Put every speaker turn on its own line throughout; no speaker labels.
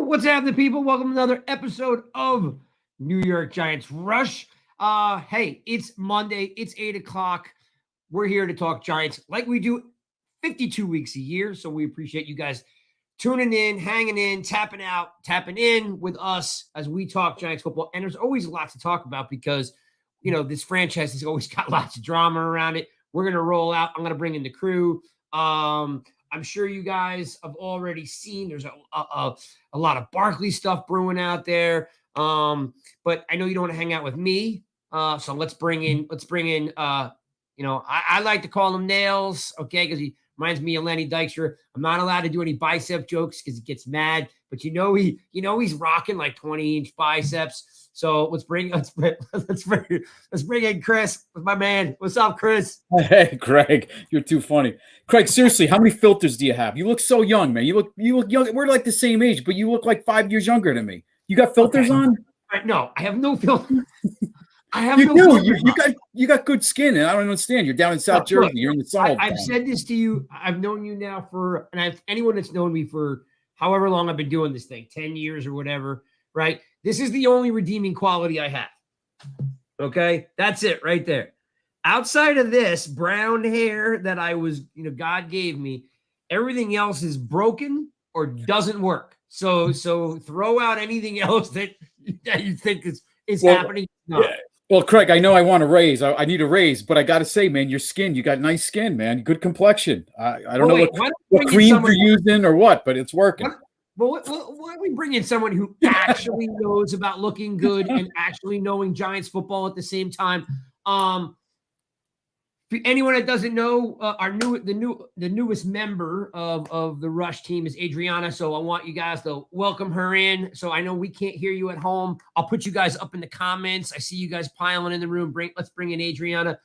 What's happening, people? Welcome to another episode of New York Giants Rush. Hey, it's Monday. It's 8 o'clock. We're here to talk Giants like we do 52 weeks a year. So we appreciate you guys tuning in, hanging in, tapping in with us as we talk Giants football. And there's always a lot to talk about because, you know, this franchise has always got lots of drama around it. We're going to roll out. I'm going to bring in the crew. I'm sure you guys have already seen there's a lot of Barkley stuff brewing out there. But I know you don't want to hang out with me. So let's bring in, I like to call him Nails, okay, because he reminds me of Lenny Dykstra. I'm not allowed to do any bicep jokes because he gets mad, but he's rocking like 20-inch biceps. So let's bring in Chris, my man. What's up, Chris?
Hey, Craig, you're too funny. Craig, seriously, how many filters do you have? You look so young, man. You look young. We're like the same age, but you look like 5 years younger than me. You got filters on?
No, I have no filter.
You got good skin, and I don't understand. You're down in South Jersey. You're in the sun.
I've said this to you. I've known you now anyone that's known me for however long I've been doing this thing, 10 years or whatever, right? This is the only redeeming quality I have. Okay? That's it right there. Outside of this brown hair that God gave me, everything else is broken or doesn't work. So throw out anything else that you think is happening. No.
Yeah. Well, Craig, I know I want a raise. I need a raise, but I got to say, man, your skin, you got nice skin, man. Good complexion. I don't know what creams you're using or what, but it's working.
Why don't we bring in someone who actually knows about looking good and actually knowing Giants football at the same time? For anyone that doesn't know, the newest member of the Rush team is Adrianna. So I want you guys to welcome her in. So I know we can't hear you at home. I'll put you guys up in the comments. I see you guys piling in the room. Let's bring in Adrianna.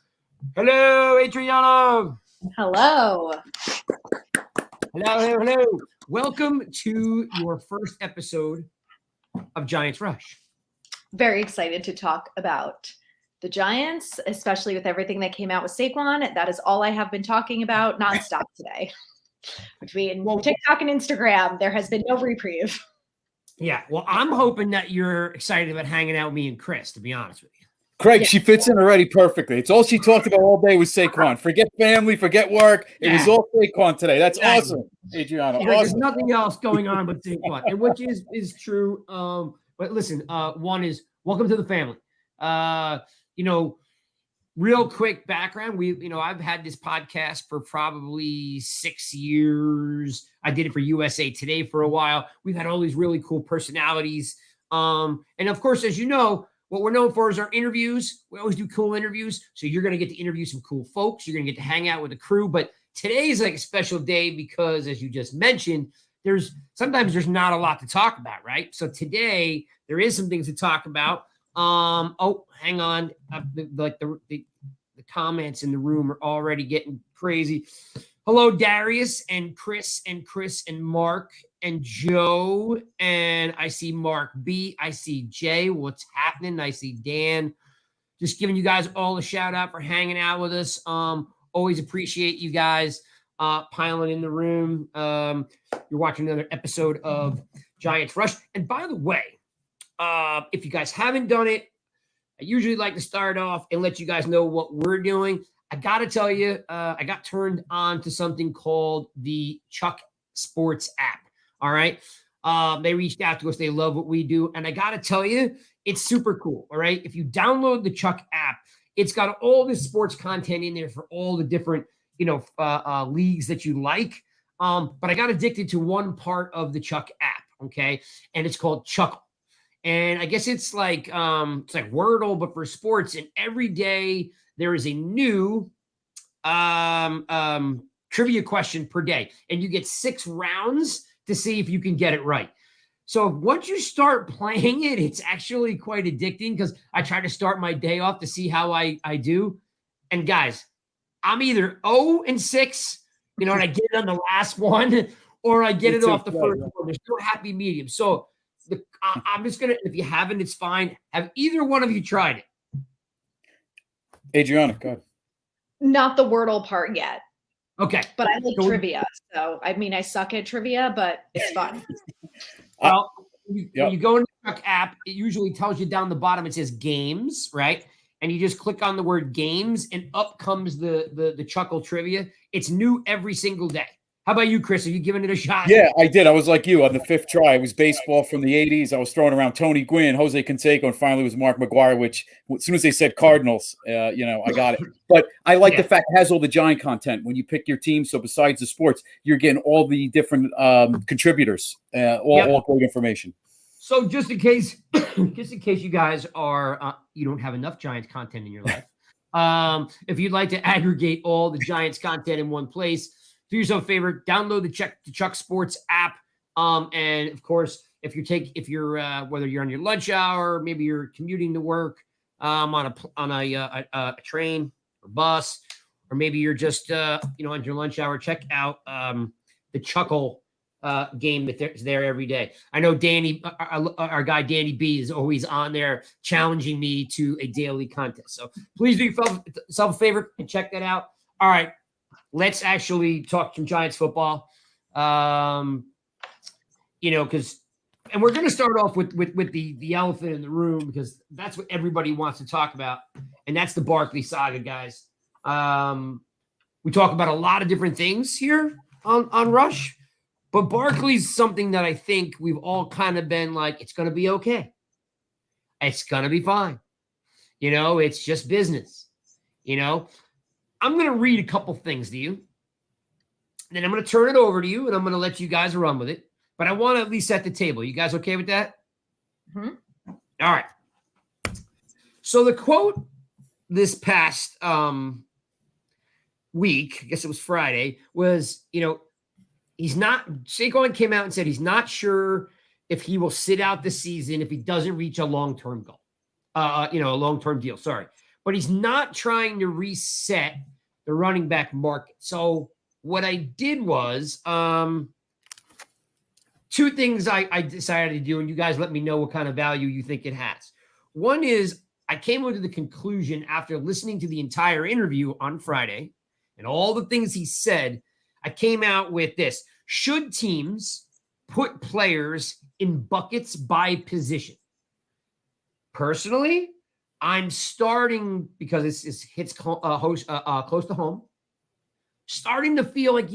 Hello, Adrianna.
Hello.
Hello. Welcome to your first episode of Giants Rush.
Very excited to talk about the Giants, especially with everything that came out with Saquon. That is all I have been talking about nonstop today. Between TikTok and Instagram, there has been no reprieve.
Yeah, well, I'm hoping that you're excited about hanging out with me and Chris, to be honest with you.
Craig, She fits in already perfectly. It's all she talked about all day was Saquon. Forget family, forget work. It was all Saquon today. That's awesome, Adrianna. Awesome.
There's nothing else going on but Saquon, and which is true. But listen, one is welcome to the family. Real quick background. I've had this podcast for probably 6 years. I did it for USA Today for a while. We've had all these really cool personalities. And of course, as you know, what we're known for is our interviews. We always do cool interviews. So you're going to get to interview some cool folks. You're going to get to hang out with the crew. But today is like a special day because, as you just mentioned, sometimes there's not a lot to talk about, right? So today there is some things to talk about. Hang on. The comments in the room are already getting crazy. Hello, Darius and Chris and Mark and Joe. And I see Mark B. I see Jay. What's happening? I see Dan. Just giving you guys all a shout out for hanging out with us. Always appreciate you guys piling in the room. You're watching another episode of Giants Rush. And by the way, if you guys haven't done it, I usually like to start off and let you guys know what we're doing. I got to tell you, I got turned on to something called the Chuck Sports app. All right. They reached out to us. They love what we do. And I got to tell you, it's super cool. All right. If you download the Chuck app, it's got all this sports content in there for all the different, leagues that you like. But I got addicted to one part of the Chuck app. Okay. And it's called Chuckle. And I guess it's like Wordle, but for sports. And every day there is a new trivia question per day. And you get 6 rounds to see if you can get it right. So once you start playing it, it's actually quite addicting because I try to start my day off to see how I do. And guys, I'm either 0-6, and I get it on the last one, or I get it off the first one. There's no happy medium. So I'm just going to, if you haven't, it's fine. Have either one of you tried it?
Adrianna, go ahead.
Not the Wordle part yet.
Okay.
But I like trivia. So, I suck at trivia, but it's fun.
Well, when you go in the Chuck app, it usually tells you down the bottom, it says games, right? And you just click on the word games, and up comes the Chuckle trivia. It's new every single day. How about you, Chris? Have you given it a shot?
Yeah, I did. I was like you on the 5th try. It was baseball from the 80s. I was throwing around Tony Gwynn, Jose Canseco, and finally it was Mark McGwire, which as soon as they said Cardinals, I got it. But I like the fact it has all the Giant content. When you pick your team, so besides the sports, you're getting all the different contributors, all great information.
So just in case you guys are you don't have enough Giants content in your life, if you'd like to aggregate all the Giants content in one place, do yourself a favor, download the Chuck Sports app. And of course, if you're whether you're on your lunch hour, maybe you're commuting to work, on a train or bus, or maybe you're just on your lunch hour, check out the Chuckle game that's there every day. I know Danny, our guy Danny B, is always on there challenging me to a daily contest. So please do yourself a favor and check that out. All right, let's actually talk some Giants football. Because and we're going to start off with the elephant in the room, because that's what everybody wants to talk about, and that's the Barkley Saga, guys. We talk about a lot of different things here on Rush. But Barkley's something that I think we've all kind of been like, it's going to be okay. It's going to be fine. It's just business. I'm going to read a couple things to you. Then I'm going to turn it over to you, and I'm going to let you guys run with it. But I want to at least set the table. You guys okay with that?
Mm-hmm.
All right. So the quote this past week, I guess it was Friday, was, Saquon came out and said he's not sure if he will sit out the season if he doesn't reach a long-term goal, a long-term deal. Sorry. But he's not trying to reset the running back market. So what I did was 2 things I decided to do, and you guys let me know what kind of value you think it has. One is I came to the conclusion after listening to the entire interview on Friday and all the things he said, I came out with this. Should teams put players in buckets by position? Personally, I'm starting, because it hits close to home, starting to feel like,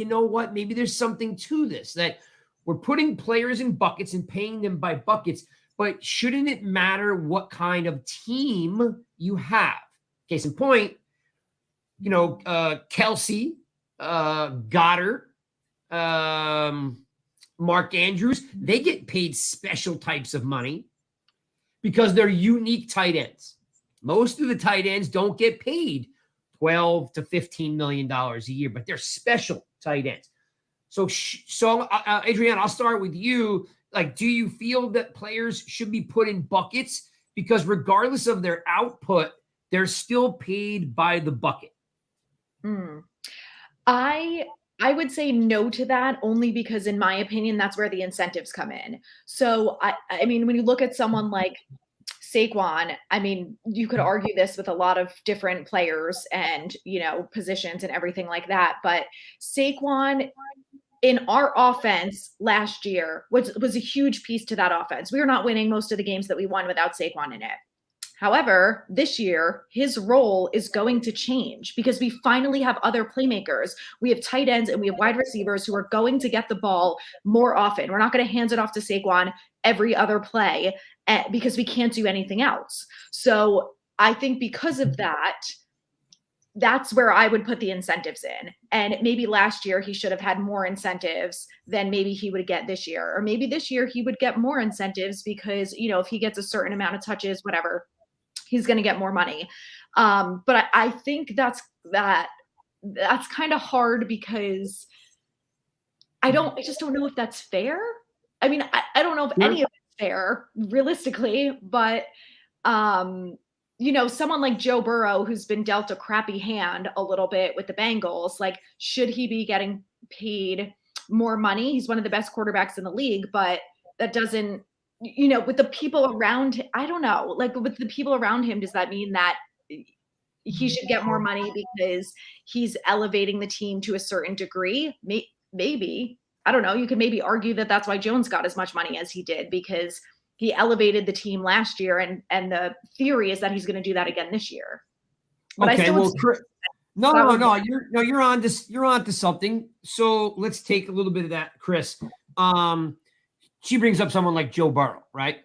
maybe there's something to this, that we're putting players in buckets and paying them by buckets, but shouldn't it matter what kind of team you have? Case in point, Kelsey, Goddard, Mark Andrews, they get paid special types of money because they're unique tight ends. Most of the tight ends don't get paid $12 to $15 million a year, but they're special tight ends. So Adrianna, I'll start with you. Like, do you feel that players should be put in buckets because regardless of their output, they're still paid by the bucket?
I would say no to that, only because, in my opinion, that's where the incentives come in. So, I mean, when you look at someone like Saquon, I mean, you could argue this with a lot of different players and, positions and everything like that. But Saquon, in our offense last year, was a huge piece to that offense. We were not winning most of the games that we won without Saquon in it. However, this year, his role is going to change because we finally have other playmakers. We have tight ends and we have wide receivers who are going to get the ball more often. We're not going to hand it off to Saquon every other play because we can't do anything else. So I think because of that, that's where I would put the incentives in. And maybe last year he should have had more incentives than maybe he would get this year. Or maybe this year he would get more incentives because, if he gets a certain amount of touches, whatever, he's going to get more money. But I think that's kind of hard because I just don't know if that's fair. I mean, I don't know if any of it's fair realistically, but someone like Joe Burrow, who's been dealt a crappy hand a little bit with the Bengals, like, should he be getting paid more money? He's one of the best quarterbacks in the league, but that doesn't, with the people around him, I don't know, like with the people around him, does that mean that he should get more money because he's elevating the team to a certain degree? Maybe. I don't know. You could maybe argue that that's why Jones got as much money as he did, because he elevated the team last year, and the theory is that he's going to do that again this year. But
okay, no, you're on this. You're on to something. So let's take a little bit of that, Chris. She brings up someone like Joe Burrow, right?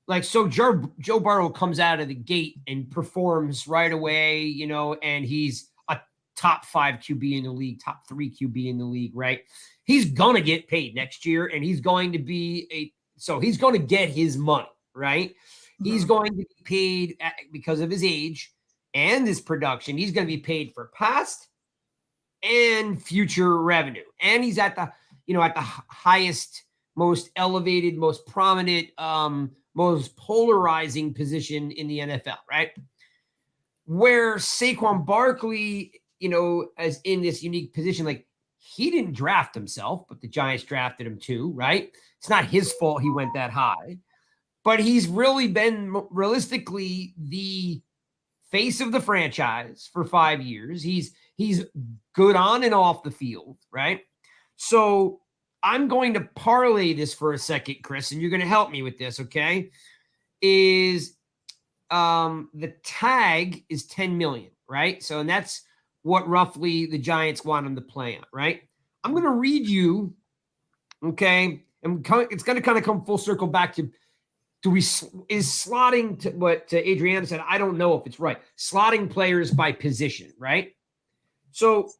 Like, so Joe Burrow comes out of the gate and performs right away, and he's a top 5 QB in the league, top 3 QB in the league, right? He's going to get paid next year, and he's going to be he's going to get his money, right? Mm-hmm. He's going to be paid because of his age and his production. He's going to be paid for past and future revenue. And he's at the highest, most elevated, most prominent, most polarizing position in the NFL, right? Where Saquon Barkley, as in this unique position, like, he didn't draft himself, but the Giants drafted him too, right? It's not his fault he went that high, but he's really been realistically the face of the franchise for 5 years. He's good on and off the field, right? So I'm going to parlay this for a second, Chris, and you're going to help me with this, okay? The tag is $10 million, right? So, and that's what roughly the Giants want him to play on, right? I'm going to read you, okay? And it's going to kind of come full circle back to, is slotting, to what Adrianna said, I don't know if it's right. Slotting players by position, right? So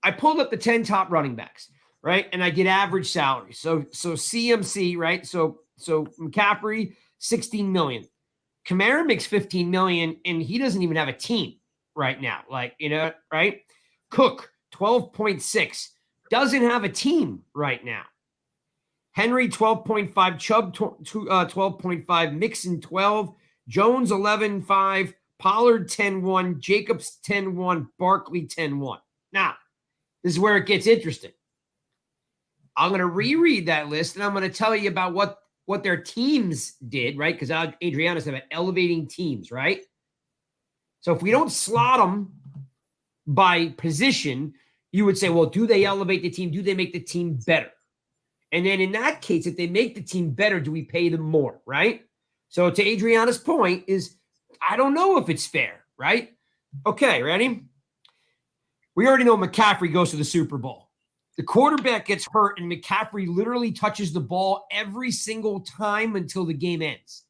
I pulled up the 10 top running backs, right? And I get average salary. So CMC, right? So McCaffrey, $16 million. Kamara makes $15 million, and he doesn't even have a team right now. Like, right? Cook, 12.6, doesn't have a team right now. Henry, 12.5, Chubb, 12.5, Mixon, 12, Jones, 11.5, Pollard, 10.1, Jacobs, 10.1, Barkley, 10.1. Now, this is where it gets interesting. I'm going to reread that list, and I'm going to tell you about what their teams did, right? Because Adrianna said about elevating teams, right? So if we don't slot them by position, you would say, well, do they elevate the team? Do they make the team better? And then in that case, if they make the team better, do we pay them more, right? So to Adriana's point is, I don't know if it's fair, right? Okay, ready? We already know McCaffrey goes to the Super Bowl. The quarterback gets hurt, and McCaffrey literally touches the ball every single time until the game ends.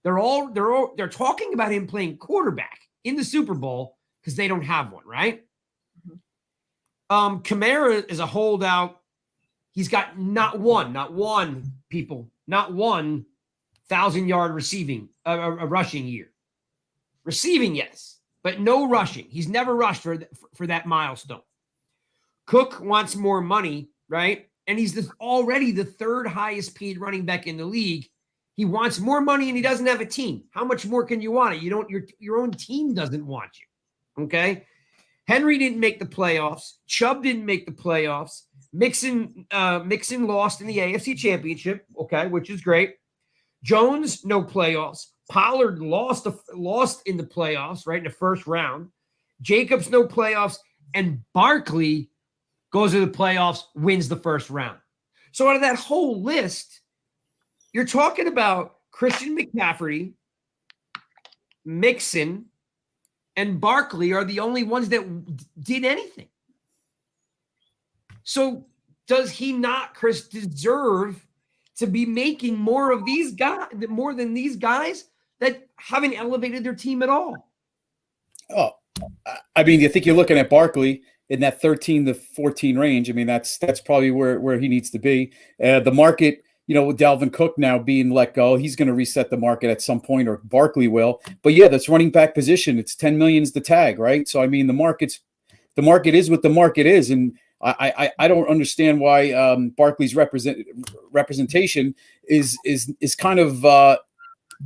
They're talking about him playing quarterback in the Super Bowl because they don't have one, right? Mm-hmm. Kamara is a holdout. He's got not one 1,000-yard rushing year. Receiving, yes, but no rushing. He's never rushed for that milestone. Cook wants more money, right? And he's already the 3rd highest paid running back in the league. He wants more money, and he doesn't have a team. How much more can you want it? Your own team doesn't want you. Okay. Henry didn't make the playoffs. Chubb didn't make the playoffs. Mixon lost in the AFC Championship, okay, which is great. Jones, no playoffs. Pollard lost in the playoffs, right, in the first round. Jacobs, no playoffs. And Barkley goes to the playoffs, wins the first round. So out of that whole list, you're talking about Christian McCaffrey, Mixon, and Barkley are the only ones that did anything. So does he not, Chris, deserve to be making more of these guys, more than these guys that haven't elevated their team at all?
Oh, I mean, I think you're looking at Barkley in that 13 to 14 range. I mean, that's probably where he needs to be. The market, with Dalvin Cook now being let go, he's going to reset the market at some point, or Barkley will. But yeah, that's running back position. It's 10 million is the tag, right? So I mean, the market is what the market is, and I don't understand why Barkley's representation is kind of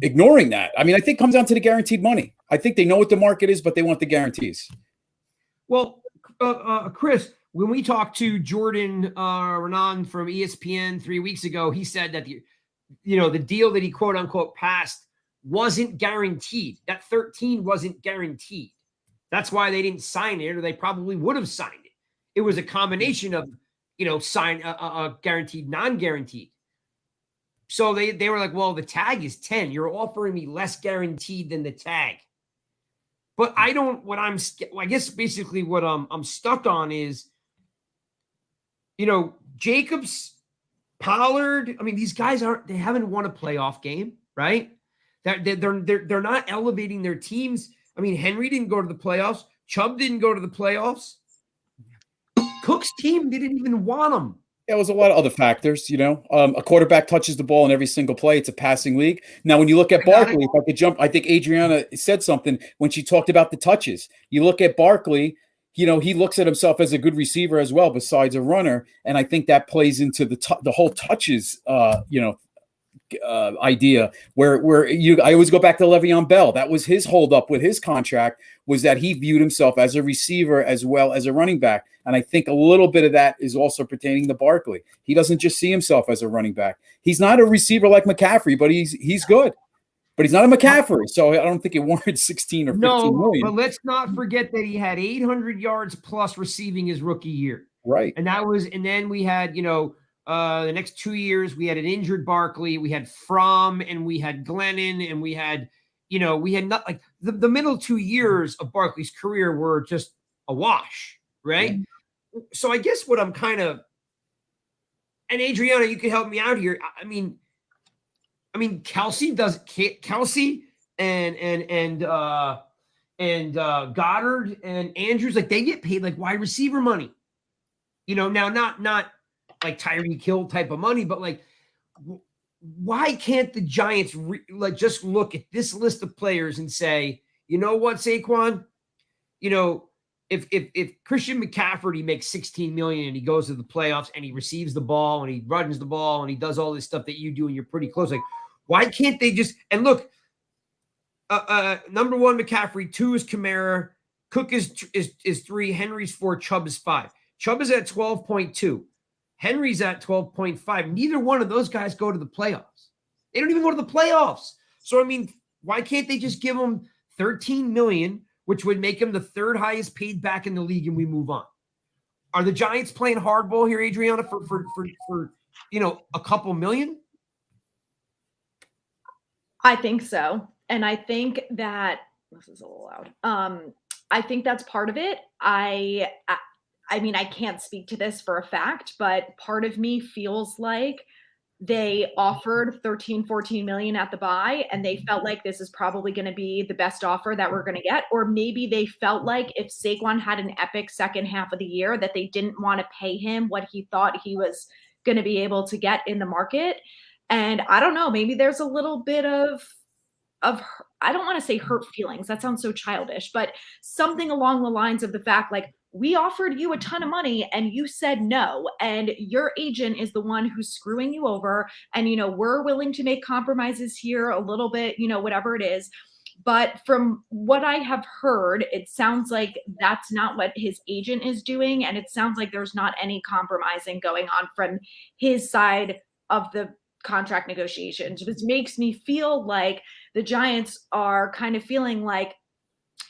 ignoring that. I mean, I think it comes down to the guaranteed money. I think they know what the market is, but they want the guarantees.
Well, Chris, when we talked to Jordan Renan from ESPN 3 weeks ago, he said that the deal that he quote unquote passed wasn't guaranteed. That 13 wasn't guaranteed. That's why they didn't sign it, or they probably would have signed it. It was a combination of, sign guaranteed, non-guaranteed. So they were like, well, the tag is 10. You're offering me less guaranteed than the tag. But I guess basically what I'm stuck on is, Jacobs, Pollard. I mean, these guys they haven't won a playoff game, right? They're not elevating their teams. I mean, Henry didn't go to the playoffs. Chubb didn't go to the playoffs. Cook's team didn't even want him.
There was a lot of other factors, A quarterback touches the ball in every single play. It's a passing league. Now, when you look at Barkley, if I could jump, I think Adrianna said something when she talked about the touches. You look at Barkley, he looks at himself as a good receiver as well, besides a runner. And I think that plays into the whole touches, idea where I always go back to Le'Veon Bell. That was his holdup with his contract, was that he viewed himself as a receiver as well as a running back. And I think a little bit of that is also pertaining to Barkley. He doesn't just see himself as a running back. He's not a receiver like McCaffrey, but he's good. But he's not a McCaffrey, so I don't think it warrants 16 or 15 million.
But let's not forget that he had 800 yards plus receiving his rookie year.
Right.
And then we had, the next 2 years, we had an injured Barkley, we had Fromm, and we had Glennon, and we had not like the middle 2 years of Barkley's career were just a wash, right? Mm-hmm. So I guess what I'm kind of, and Adrianna, you can help me out here. I mean, Kelsey and Goddard and Andrews, like they get paid like wide receiver money. Now not like Tyreek Hill type of money, but like, why can't the Giants just look at this list of players and say, you know what, Saquon, if Christian McCaffrey makes 16 million and he goes to the playoffs and he receives the ball and he runs the ball and he does all this stuff that you do and you're pretty close, like, why can't they just, and look, number one, McCaffrey, 2 is Kamara, Cook is 3, Henry's 4, Chubb is 5. Chubb is at 12.2. Henry's at 12.5. Neither one of those guys go to the playoffs. They don't even go to the playoffs. So, I mean, why can't they just give them 13 million, which would make him the third highest paid back in the league, and we move on? Are the Giants playing hardball here, Adrianna, for a couple million?
I think so. And I think that this is a little loud. I think that's part of it. I mean, I can't speak to this for a fact, but part of me feels like they offered 13, 14 million at the buy, and they felt like this is probably going to be the best offer that we're going to get. Or maybe they felt like if Saquon had an epic second half of the year, that they didn't want to pay him what he thought he was going to be able to get in the market. And I don't know, maybe there's a little bit of I don't want to say hurt feelings. That sounds so childish, but something along the lines of the fact, like, we offered you a ton of money and you said no, and your agent is the one who's screwing you over. And, we're willing to make compromises here a little bit, whatever it is. But from what I have heard, it sounds like that's not what his agent is doing. And it sounds like there's not any compromising going on from his side of the contract negotiations, which makes me feel like the Giants are kind of feeling like,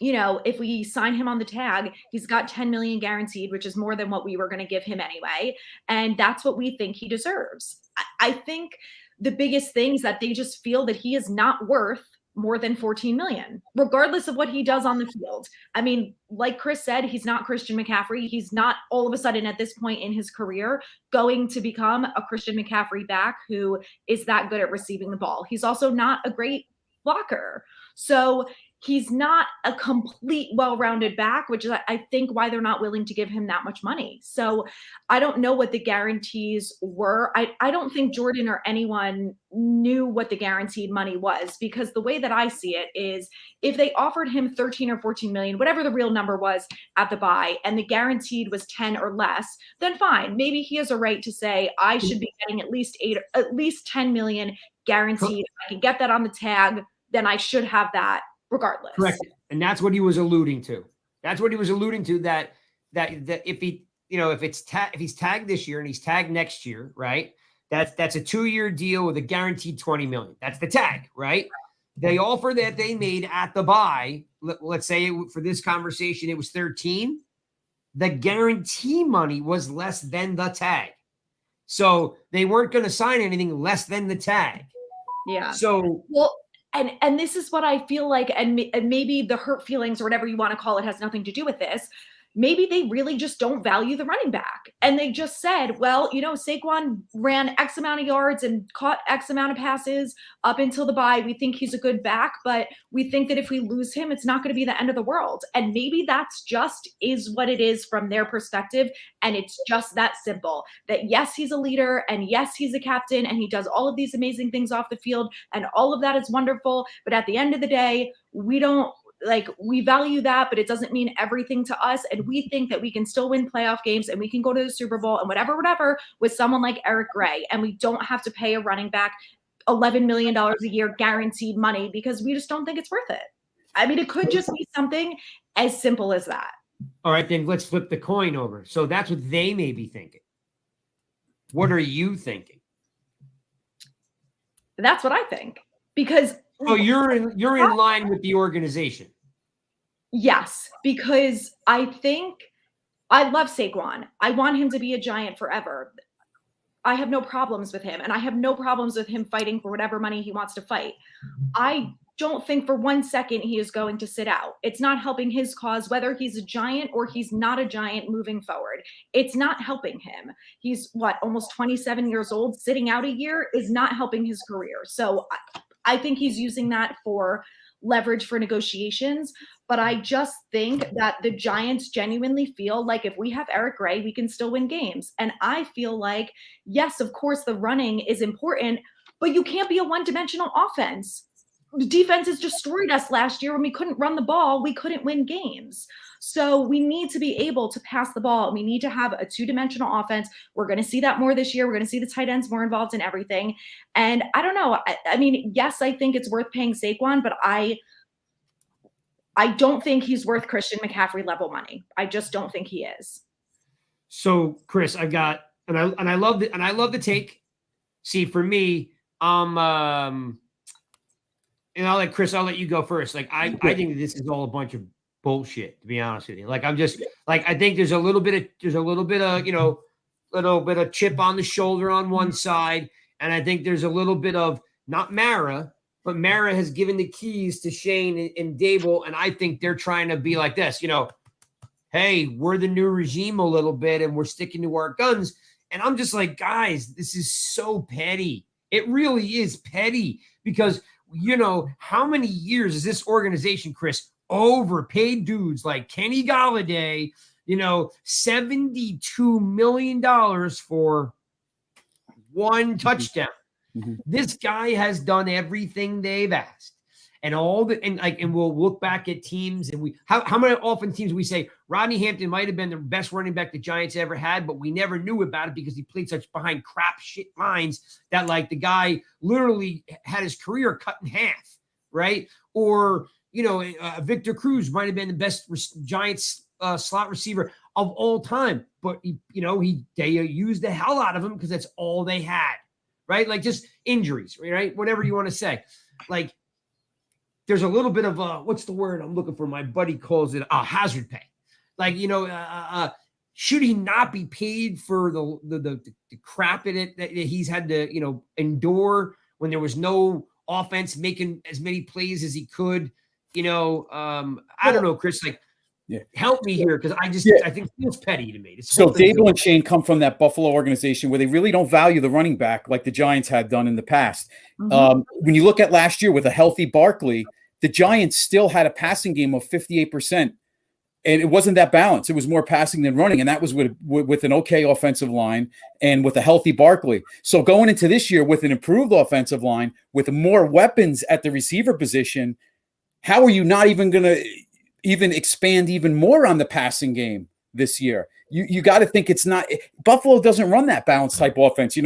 if we sign him on the tag, he's got 10 million guaranteed, which is more than what we were going to give him anyway. And that's what we think he deserves. I think the biggest thing is that they just feel that he is not worth more than 14 million, regardless of what he does on the field. I mean, like Chris said, he's not Christian McCaffrey. He's not all of a sudden at this point in his career going to become a Christian McCaffrey back who is that good at receiving the ball. He's also not a great blocker. So he's not a complete well-rounded back, which is, I think, why they're not willing to give him that much money. So I don't know what the guarantees were. I don't think Jordan or anyone knew what the guaranteed money was, because the way that I see it is if they offered him 13 or 14 million, whatever the real number was at the buy, and the guaranteed was 10 or less, then fine. Maybe he has a right to say, I should be getting at least 10 million guaranteed. If I can get that on the tag, then I should have that regardless.
Correct. And that's what he was alluding to. That's what he was alluding to, that if he, if he's tagged this year and he's tagged next year, right? That's a 2-year deal with a guaranteed 20 million. That's the tag, right? The offer that they made at the buy, let's say for this conversation, it was 13. The guarantee money was less than the tag. So they weren't going to sign anything less than the tag.
Yeah.
So,
well, and this is what I feel like, and maybe the hurt feelings or whatever you want to call it has nothing to do with this. Maybe they really just don't value the running back. And they just said, well, Saquon ran X amount of yards and caught X amount of passes up until the bye. We think he's a good back, but we think that if we lose him, it's not going to be the end of the world. And maybe that's just is what it is from their perspective. And it's just that simple, that yes, he's a leader, and yes, he's a captain, and he does all of these amazing things off the field, and all of that is wonderful. But at the end of the day, we value that, but it doesn't mean everything to us. And we think that we can still win playoff games and we can go to the Super Bowl and whatever with someone like Eric Gray. And we don't have to pay a running back $11 million a year guaranteed money, because we just don't think it's worth it. I mean, it could just be something as simple as that.
All right, then let's flip the coin over. So that's what they may be thinking. What are you thinking?
That's what I think, because
you're in line with the organization.
Yes, because I think I love Saquon. I want him to be a Giant forever. I have no problems with him, and I have no problems with him fighting for whatever money he wants to fight. I don't think for 1 second he is going to sit out. It's not helping his cause, whether he's a Giant or he's not a Giant moving forward. It's not helping him. He's almost 27 years old. Sitting out a year is not helping his career. So I think he's using that for leverage for negotiations. But I just think that the Giants genuinely feel like if we have Eric Gray, we can still win games. And I feel like, yes, of course, the running is important, but you can't be a one-dimensional offense. The defense has destroyed us last year when we couldn't run the ball. We couldn't win games. So we need to be able to pass the ball. We need to have a two-dimensional offense. We're going to see that more this year. We're going to see the tight ends more involved in everything. And I don't know. I mean, yes, I think it's worth paying Saquon, but I don't think he's worth Christian McCaffrey level money. I just don't think he is.
So, Chris, I love the take. See, for me, and I'll let you go first. Like, I think this is all a bunch of bullshit, to be honest with you. Like, I'm just like, I think there's a little bit of chip on the shoulder on one side, and I think there's a little bit of not Mara, but Mara has given the keys to Shane and Dable, and I think they're trying to be like this, hey, we're the new regime a little bit, and we're sticking to our guns. And I'm just like, guys, this is so petty. It really is petty, because how many years has this organization, Chris, overpaid dudes like Kenny Golladay, $72 million for one touchdown. Mm-hmm. This guy has done everything they've asked, and we'll look back at teams, and how many often teams we say Rodney Hampton might have been the best running back the Giants ever had, but we never knew about it because he played such behind crap shit lines that the guy literally had his career cut in half, right? Or Victor Cruz might have been the best Giants slot receiver of all time, but they used the hell out of him because that's all they had. Right? Like just injuries, right? Whatever you want to say. Like there's a little bit of what's the word I'm looking for? My buddy calls it hazard pay. Like, should he not be paid for the crap in it that he's had to, endure when there was no offense, making as many plays as he could. I don't know, Chris, help me here, because I think it feels petty to me.
So Dable and Shane come from that Buffalo organization where they really don't value the running back like the Giants had done in the past. When you look at last year with a healthy Barkley, the Giants still had a passing game of 58%. And it wasn't that balanced. It was more passing than running. And that was with an okay offensive line and with a healthy Barkley. So going into this year with an improved offensive line, with more weapons at the receiver position, how are you not even going to even expand even more on the passing game this year? You got to think it's not – Buffalo doesn't run that balanced type offense.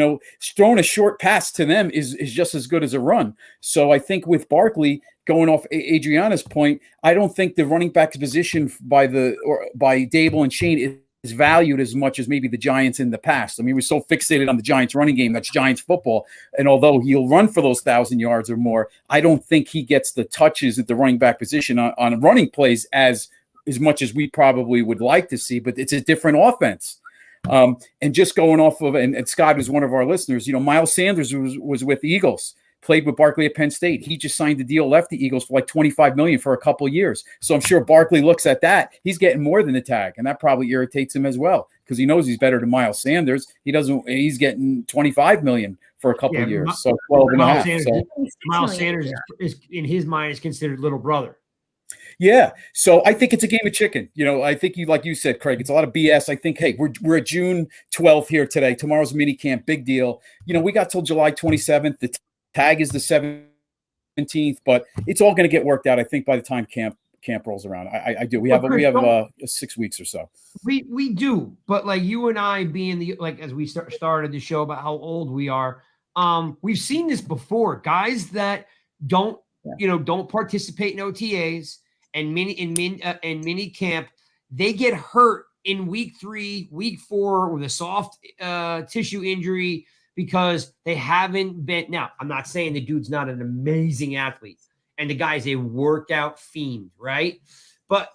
Throwing a short pass to them is just as good as a run. So I think with Barkley, going off Adrianna's point, I don't think the running back position by Dable and Shane is valued as much as maybe the Giants in the past. I mean, we're so fixated on the Giants running game. That's Giants football. And although he'll run for those 1,000 yards or more, I don't think he gets the touches at the running back position on running plays as much as we probably would like to see, but it's a different offense. And just going off of, and Scott is one of our listeners, Miles Sanders was with the Eagles, played with Barkley at Penn State. He just signed a deal, left the Eagles for like $25 million for a couple of years. So I'm sure Barkley looks at that. He's getting more than the tag, and that probably irritates him as well, because he knows he's better than Miles Sanders. He's getting $25 million for a couple of years. So 12 and a half.
Miles Sanders is, in his mind, is considered little brother.
Yeah. So I think it's a game of chicken. I think like you said, Craig, it's a lot of BS. I think, hey, we're at June 12th here today. Tomorrow's mini camp, big deal. We got till July 27th. The tag is the 17th, but it's all going to get worked out, I think, by the time camp rolls around. I do. We have 6 weeks or so.
We do, but like you and I being as we started the show about how old we are, we've seen this before. Guys that don't participate in OTAs and mini camp, they get hurt in week 3, week 4 with a soft tissue injury because they haven't been. Now, I'm not saying the dude's not an amazing athlete and the guy's a workout fiend, right? But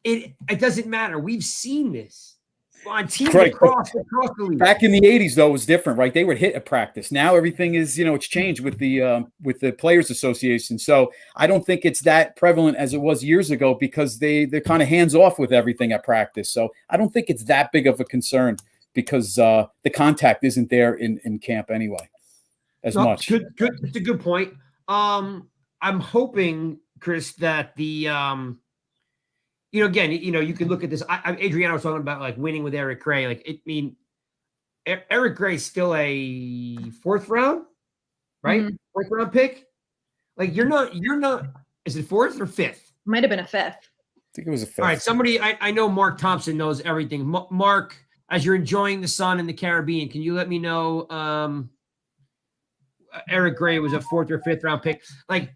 it doesn't matter. We've seen this on teams across the league.
Back in the 80s, though, it was different, right? They would hit a practice. Now everything is, it's changed with the Players Association. So I don't think it's that prevalent as it was years ago, because they're kind of hands off with everything at practice. So I don't think it's that big of a concern, because the contact isn't there in camp anyway as much.
Good. It's a good point. I'm hoping, Chris, that the again, you can look at this. Adrianna was talking about like winning with Eric Gray. Eric Gray's still a 4th round, right? Mm-hmm. 4th round pick. Like you're not. Is it 4th or 5th?
Might have been a 5th.
I think it was a 5th.
All right, somebody. I know Mark Thompson knows everything. Mark, as you're enjoying the sun in the Caribbean, can you let me know? Eric Gray was a 4th or 5th round pick. Like,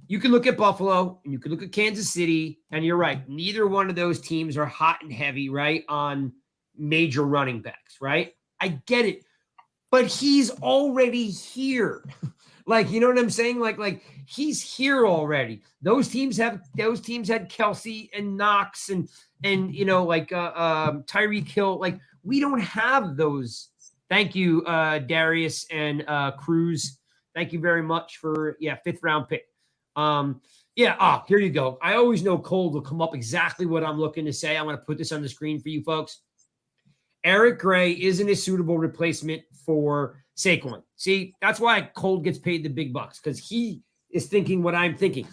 you can look at Buffalo and you can look at Kansas City, and you're right. Neither one of those teams are hot and heavy, right, on major running backs, right? I get it. But he's already here. You know what I'm saying? Like he's here already. Those teams had Kelsey and Knox and Tyreek Hill. Like, we don't have those. Thank you, Darius and Cruz. Thank you very much for 5th round pick. Here you go. I always know Cold will come up exactly what I'm looking to say. I'm going to put this on the screen for you folks. Eric Gray isn't a suitable replacement for Saquon. See, that's why Cold gets paid the big bucks, because he is thinking what I'm thinking.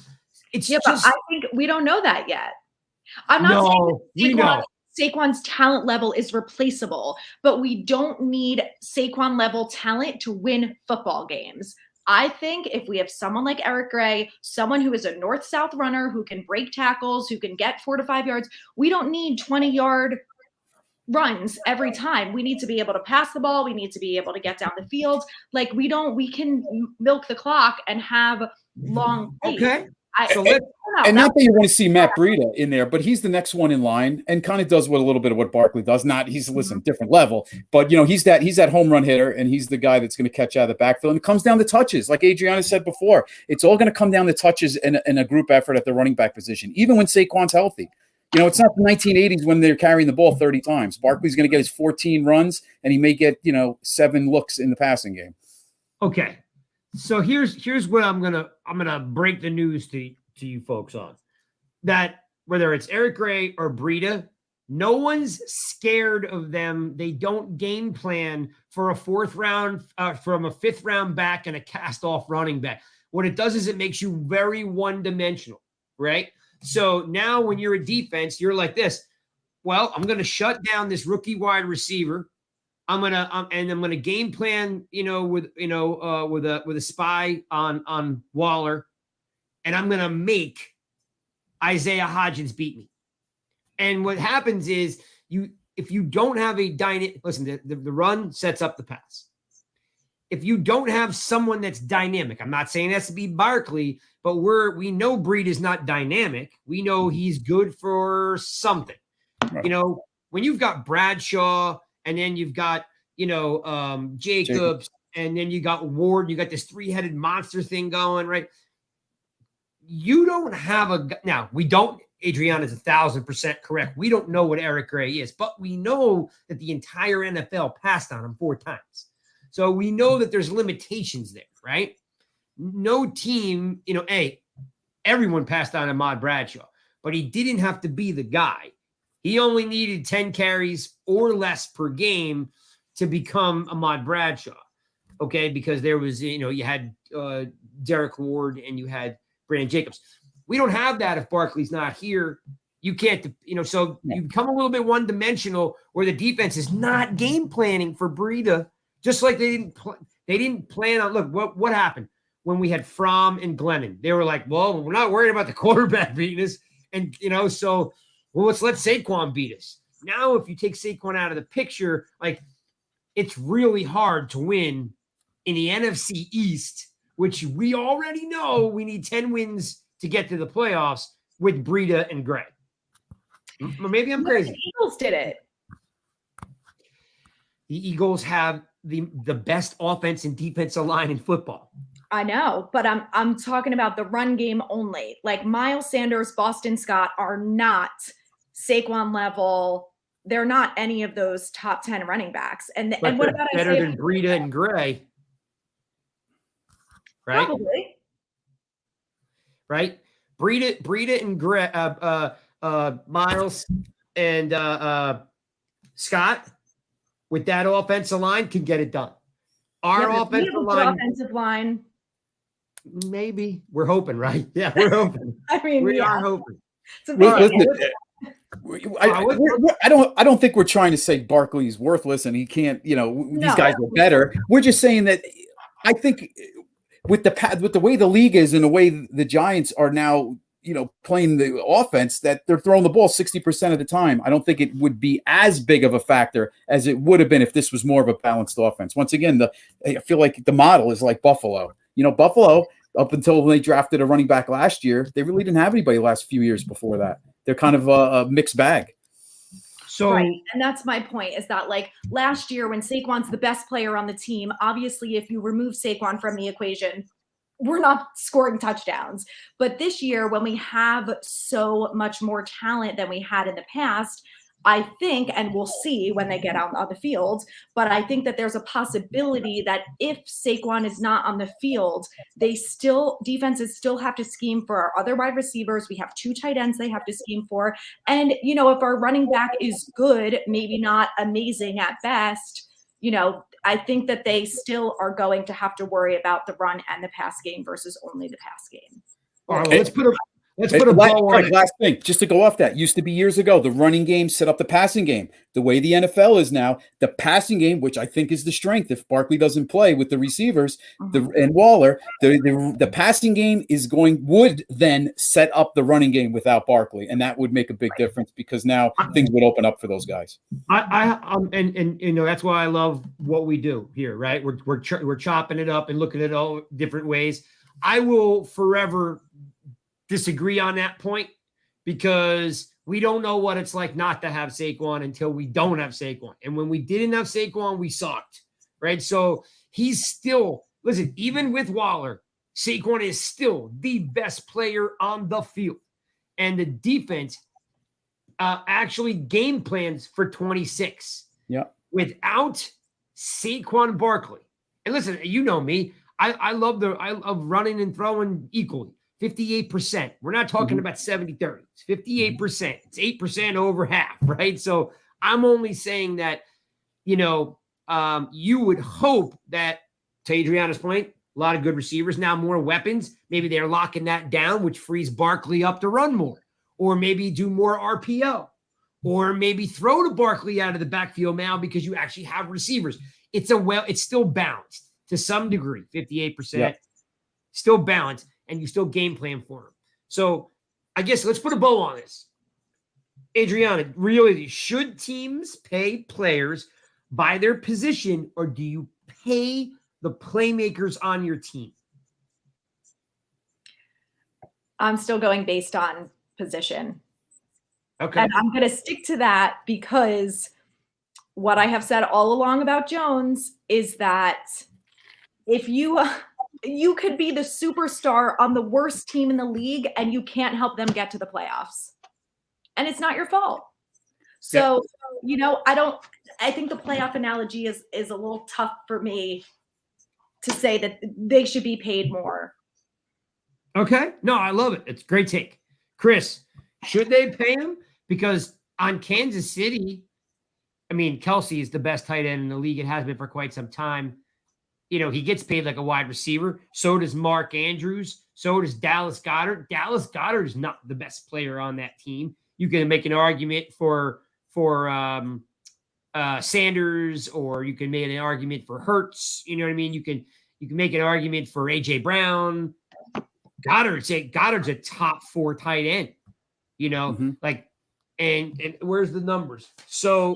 But I think we don't know that yet. I'm not saying Saquon's talent level is replaceable, but we don't need Saquon level talent to win football games. I think if we have someone like Eric Gray, someone who is a north-south runner, who can break tackles, who can get 4 to 5 yards, we don't need 20-yard runs every time. We need to be able to pass the ball. We need to be able to get down the field. We can milk the clock and have long plays.
Okay.
And not that you want to see Matt Breida in there, but he's the next one in line and kind of does a little bit of what Barkley does. Different level, but he's that home run hitter, and he's the guy that's going to catch out of the backfield. And it comes down to touches, like Adrianna said before. It's all going to come down to touches in a group effort at the running back position, even when Saquon's healthy. It's not the 1980s when they're carrying the ball 30 times. Barkley's going to get his 14 runs, and he may get 7 looks in the passing game.
Okay. So here's what I'm gonna break the news to you folks on that whether it's Eric Gray or Breida, no one's scared of them. They don't game plan for a fourth round from a fifth round back and a cast off running back. What it does is it makes you very one dimensional, right? So now when you're a defense, you're like this. Well, I'm going to shut down this rookie wide receiver. I'm gonna game plan, with a spy on Waller, and I'm gonna make Isaiah Hodgins beat me. And what happens is if you don't have a dynamic, listen, the run sets up the pass. If you don't have someone that's dynamic, I'm not saying it has to be Barkley, but we know Breida is not dynamic. We know he's good for something. Right. When you've got Bradshaw and then you've got, Jacobs, and then you got Ward, you got this three-headed monster thing going, right? You don't have now we don't, Adrianna is 1,000% correct. We don't know what Eric Gray is, but we know that the entire NFL passed on him 4 times. So we know that there's limitations there, right? No team, everyone passed on Ahmad Bradshaw, but he didn't have to be the guy. He only needed 10 carries or less per game to become Ahmad Bradshaw, okay? Because there was, you had Derek Ward and you had Brandon Jacobs. We don't have that if Barkley's not here. You can't, so you become a little bit one-dimensional where the defense is not game planning for Breida, just like they didn't plan on, look, what happened when we had Fromm and Glennon? They were like, well, we're not worried about the quarterback beating us. And, so, well, let's let Saquon beat us. Now, if you take Saquon out of the picture, it's really hard to win in the NFC East, which we already know we need 10 wins to get to the playoffs with Breida and Gray. Maybe I'm crazy.
The Eagles did it.
The Eagles have the best offense and defensive line in football.
I know, but I'm talking about the run game only. Like Miles Sanders, Boston Scott are not Saquon level. They're not any of those top 10 running backs. And what about
better than Breida and Gray? Right?
Probably.
Right? Breida and Gray, Miles and Scott with that offensive line can get it done. Our
offensive line.
Maybe. We're hoping, right? Yeah, we're hoping. We are hoping.
I don't think we're trying to say Barkley is worthless and he can't, these guys are better. We're just saying that I think with the way the league is and the way the Giants are now, playing the offense, that they're throwing the ball 60% of the time. I don't think it would be as big of a factor as it would have been if this was more of a balanced offense. Once again, I feel like the model is like Buffalo. Buffalo, up until they drafted a running back last year, they really didn't have anybody the last few years before that. They're kind of a mixed bag.
So, right. And that's my point, is that last year when Saquon's the best player on the team, obviously if you remove Saquon from the equation, we're not scoring touchdowns. But this year, when we have so much more talent than we had in the past, I think, and we'll see when they get out on the field, but I think that there's a possibility that if Saquon is not on the field, defenses still have to scheme for our other wide receivers. We have 2 tight ends they have to scheme for. And, if our running back is good, maybe not amazing at best, I think that they still are going to have to worry about the run and the pass game versus only the pass game.
All right, let's put a bow on it.
Last thing, just to go off that, used to be years ago, the running game set up the passing game. The way the NFL is now, the passing game, which I think is the strength, if Barkley doesn't play with the receivers and Waller, the passing game would then set up the running game without Barkley, and that would make a big difference because now things would open up for those guys.
That's why I love what we do here, right? We're chopping it up and looking at all different ways. I will forever disagree on that point because we don't know what it's like not to have Saquon until we don't have Saquon. And when we didn't have Saquon, we sucked, right? So he's still, listen, even with Waller, Saquon is still the best player on the field. And the defense actually game plans for 26.
Yeah.
Without Saquon Barkley. And listen, you know me, I love running and throwing equally. 58%. We're not talking about 70-30. It's 58%. It's 8% over half, right? So I'm only saying that, you would hope that, to Adriana's point, a lot of good receivers, now more weapons. Maybe they're locking that down, which frees Barkley up to run more, or maybe do more RPO, or maybe throw to Barkley out of the backfield now because you actually have receivers. It's still balanced to some degree, 58%, still balanced, and you still game plan for him. So I guess let's put a bow on this. Adriana, really, should teams pay players by their position, or do you pay the playmakers on your team?
I'm still going based on position.
Okay.
And I'm going to stick to that because what I have said all along about Jones is that if you could be the superstar on the worst team in the league and you can't help them get to the playoffs. And it's not your fault. So, I think the playoff analogy is a little tough for me to say that they should be paid more.
Okay. No, I love it. It's a great take. Chris, should they pay him? Because on Kansas City, Kelsey is the best tight end in the league. It has been for quite some time. He gets paid like a wide receiver. So does Mark Andrews. So does Dallas Goedert. Dallas Goedert is not the best player on that team. You can make an argument for Sanders, or you can make an argument for Hurts. You know what I mean? You can make an argument for AJ Brown. Goddard's a top 4 tight end. And where's the numbers? So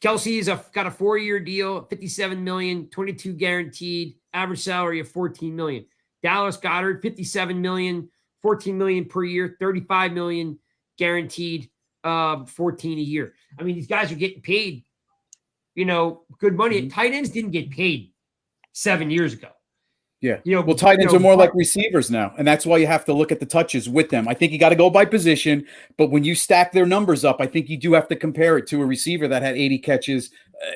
Kelsey's got a 4-year deal, $57 million, 22 guaranteed, average salary of $14 million. Dallas Goedert, $57 million, $14 million per year, $35 million guaranteed, 14 a year. These guys are getting paid, good money. Tight ends didn't get paid 7 years ago.
Yeah. Well, tight ends are more like receivers now, and that's why you have to look at the touches with them. I think you got to go by position, but when you stack their numbers up, I think you do have to compare it to a receiver that had 80 catches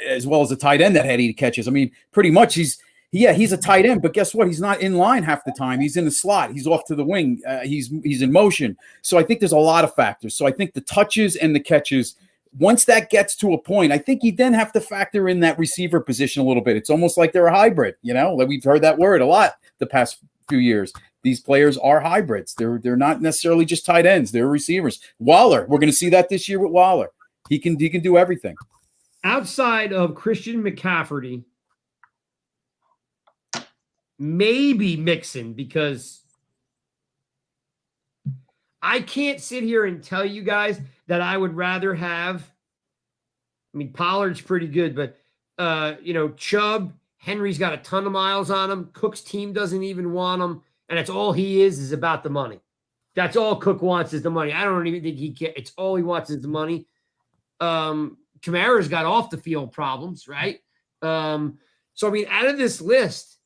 as well as a tight end that had 80 catches. Pretty much he's a tight end, but guess what? He's not in line half the time. He's in the slot. He's off to the wing. He's in motion. So I think there's a lot of factors. So I think the touches and the catches, once that gets to a point, I think you then have to factor in that receiver position a little bit. It's almost like they're a hybrid, like we've heard that word a lot the past few years. These players are hybrids. They're not necessarily just tight ends. They're receivers. Waller, we're going to see that this year with Waller. He can do everything.
Outside of Christian McCaffrey, maybe Mixon, because I can't sit here and tell you guys that I would rather have. Pollard's pretty good, but Chubb, Henry's got a ton of miles on him. Cook's team doesn't even want him, and that's all he is about the money. That's all Cook wants is the money. I don't even think he can. It's all he wants is the money. Kamara's got off the field problems, right? Out of this list,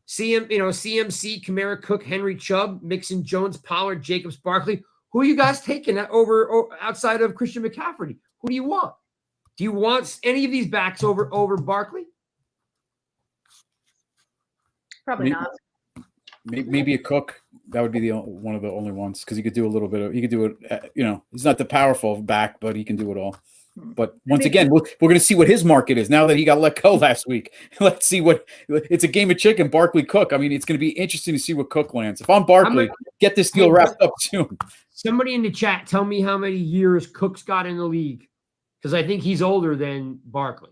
CMC, Kamara, Cook, Henry, Chubb, Mixon, Jones, Pollard, Jacobs, Barkley. Who are you guys taking over outside of Christian McCaffrey? Who do you want? Do you want any of these backs over Barkley?
Probably not.
Maybe a Cook. That would be one of the only ones, because he could do a little bit of. He could do it. He's not the powerful back, but he can do it all. But once again, we're going to see what his market is now that he got let go last week. Let's see it's a game of chicken. Barkley, Cook. It's going to be interesting to see what Cook lands. If I'm Barkley, get this deal wrapped up soon.
Somebody in the chat, tell me how many years Cook's got in the league, because I think he's older than Barkley.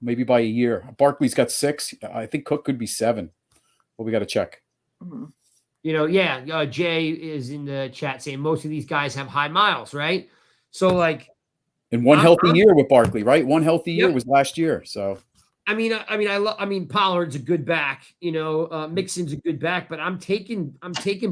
Maybe by a year. Barkley's got 6. I think Cook could be 7. But we got to check.
Mm-hmm.
Jay is in the chat saying most of these guys have high miles, right? So
in one healthy year with Barkley, right? One healthy year was last year. So
Pollard's a good back, Mixon's a good back, but I'm taking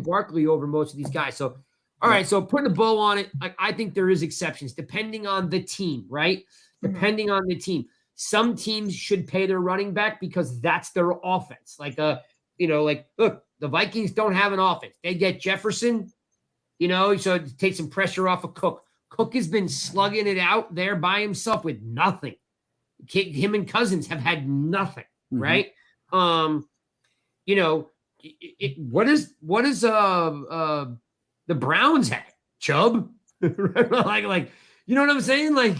Barkley over most of these guys. So all right, so putting a bow on it, I think there is exceptions depending on the team, right?
Mm-hmm.
Depending on the team. Some teams should pay their running back because that's their offense. Look, the Vikings don't have an offense. They get Jefferson, so to take some pressure off of Cook. Cook has been slugging it out there by himself with nothing. Him and Cousins have had nothing, right? You know, what is the Browns have? Chubb, like you know what I'm saying? Like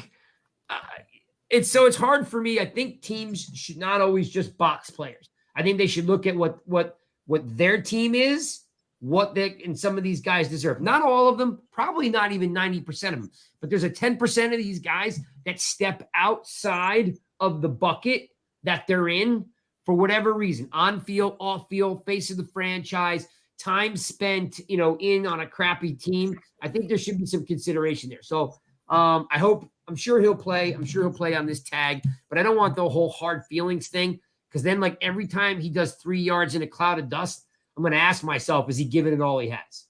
it's hard for me. I think teams should not always just box players. I think they should look at what their team is, what they and some of these guys deserve. Not all of them, probably not even 90% of them, but there's a 10% of these guys that step outside of the bucket that they're in for whatever reason, on field, off field, face of the franchise, time spent, in on a crappy team. I think there should be some consideration there. So I'm sure he'll play. I'm sure he'll play on this tag, but I don't want the whole hard feelings thing. Because then, like, every time he does 3 yards in a cloud of dust, I'm going to ask myself, is he giving it all he has?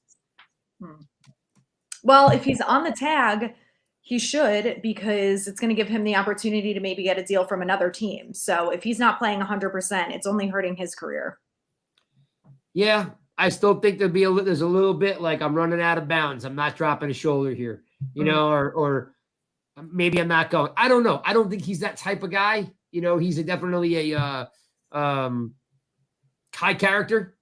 Well, if he's on the tag, he should, because it's going to give him the opportunity to maybe get a deal from another team. So if he's not playing 100%, it's only hurting his career.
Yeah, I still think there's a little bit like I'm running out of bounds. I'm not dropping a shoulder here, or maybe I'm not going. I don't know. I don't think he's that type of guy. He's definitely a high character.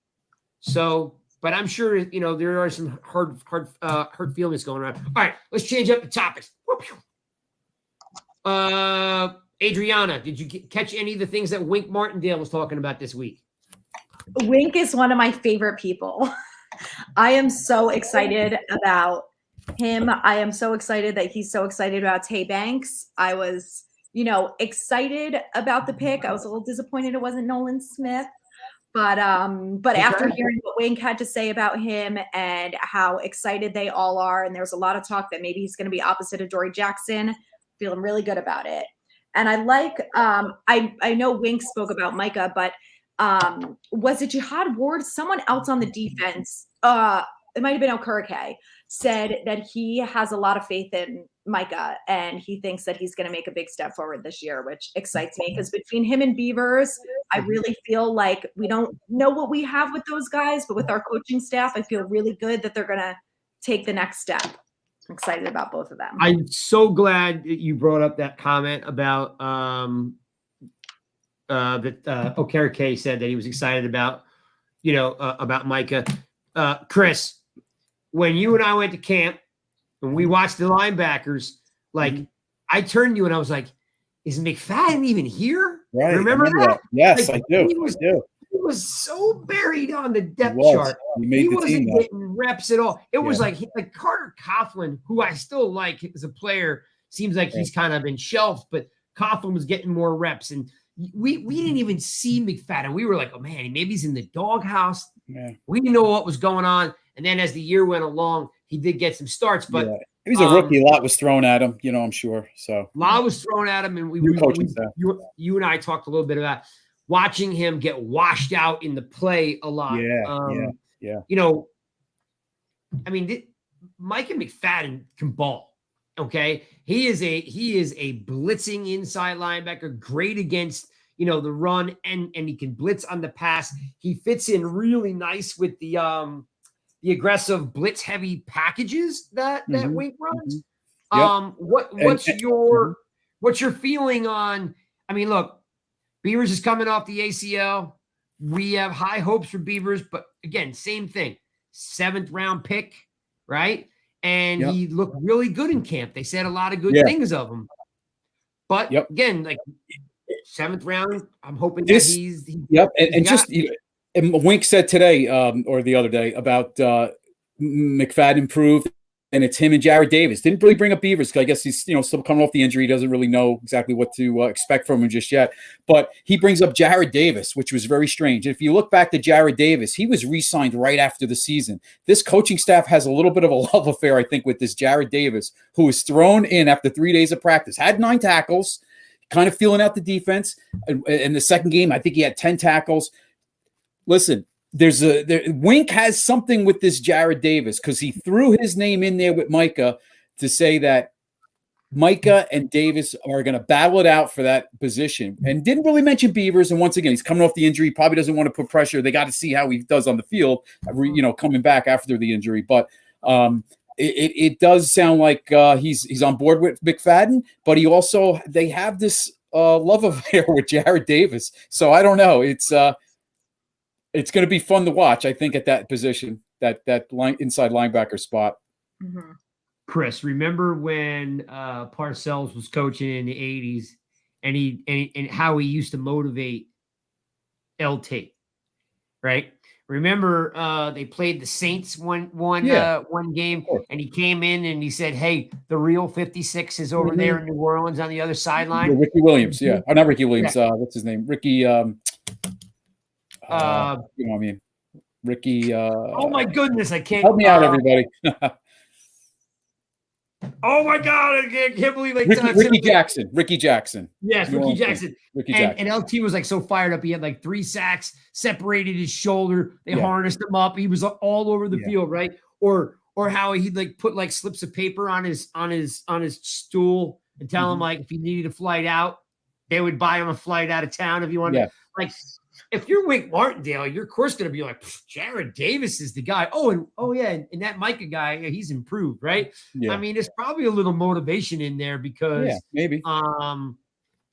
So, but I'm sure, there are some hurt feelings going around. All right, let's change up the topics. Adrianna, did you catch any of the things that Wink Martindale was talking about this week?
Wink is one of my favorite people. I am so excited about him. I am so excited that he's so excited about Tay Banks. I was excited about the pick. I was a little disappointed it wasn't Nolan Smith, but after hearing what Wink had to say about him and how excited they all are, and there's a lot of talk that maybe he's going to be opposite of Dory Jackson, feeling really good about it. And I like, I know Wink spoke about Micah, but was it Jihad Ward? Someone else on the defense, it might have been Okereke, said that he has a lot of faith in Micah and he thinks that he's going to make a big step forward this year, which excites me because between him and Beavers, I really feel like we don't know what we have with those guys, but with our coaching staff, I feel really good that they're going to take the next step. I'm excited about both of them.
I'm so glad that you brought up that comment about that Okereke said that he was excited about, about Micah. Chris, when you and I went to camp and we watched the linebackers, like I turned to you and I was like, is McFadden even here?
Right.
Remember that?
Yes,
like,
I do.
He was so buried on the depth chart. He wasn't getting reps at all. It was like Carter Coughlin, who I still like as a player, seems like he's kind of been shelved, but Coughlin was getting more reps. And we didn't even see McFadden. We were like, oh, man, maybe he's in the doghouse.
Yeah.
We didn't know what was going on. And then as the year went along, he did get some starts. But
he was a rookie. A lot was thrown at him, I'm sure. So
a lot was thrown at him. And you and I talked a little bit about watching him get washed out in the play a lot.
Yeah.
I mean, Micah McFadden can ball. Okay. He is a blitzing inside linebacker, great against, the run and he can blitz on the pass. He fits in really nice with the aggressive blitz heavy packages that Wink runs. What's your feeling on, I mean, look, Beavers is coming off the ACL. We have high hopes for Beavers, but again, same thing. 7th round pick, right? And he looked really good in camp. They said a lot of good things of him. But again, like 7th round, I'm hoping that he's and
Wink said today or the other day about McFadden improved, and it's him and Jared Davis. Didn't really bring up Beavers because I guess he's still coming off the injury. He doesn't really know exactly what to expect from him just yet. But he brings up Jared Davis, which was very strange. If you look back to Jared Davis, he was re-signed right after the season. This coaching staff has a little bit of a love affair, I think, with this Jared Davis, who was thrown in after 3 days of practice, had 9 tackles, kind of feeling out the defense. In the second game, I think he had 10 tackles. Listen, Wink has something with this Jared Davis because he threw his name in there with Micah to say that Micah and Davis are going to battle it out for that position, and didn't really mention Beavers. And once again, he's coming off the injury. Probably doesn't want to put pressure. They got to see how he does on the field, coming back after the injury. But it does sound like he's on board with McFadden, but they have this love affair with Jared Davis. So I don't know. It's going to be fun to watch, I think, at that position, that inside linebacker spot.
Mm-hmm.
Chris, remember when Parcells was coaching in the 80s and how he used to motivate LT, right? Remember they played the Saints one game, and he came in and he said, "Hey, the real 56 is over there in New Orleans on the other sideline."
Yeah, Ricky Williams, yeah. Oh, not Ricky Williams. Yeah. What's his name? Ricky. You know what I mean? Ricky.
Oh my goodness, I can't.
Help me out, everybody.
Oh my God, I can't believe
Ricky Jackson. Ricky Jackson.
Yes, Ricky Jackson. And LT was like so fired up. He had like 3 sacks, separated his shoulder. They harnessed him up. He was all over the field, right? Or how he'd like put like slips of paper on his stool and tell him like if he needed a flight out, they would buy him a flight out of town if you wanted. Like if you're Wink Martindale, you're of course going to be like, Jared Davis is the guy. And that Micah guy, he's improved, right? Yeah. I mean, there's probably a little motivation in there because
maybe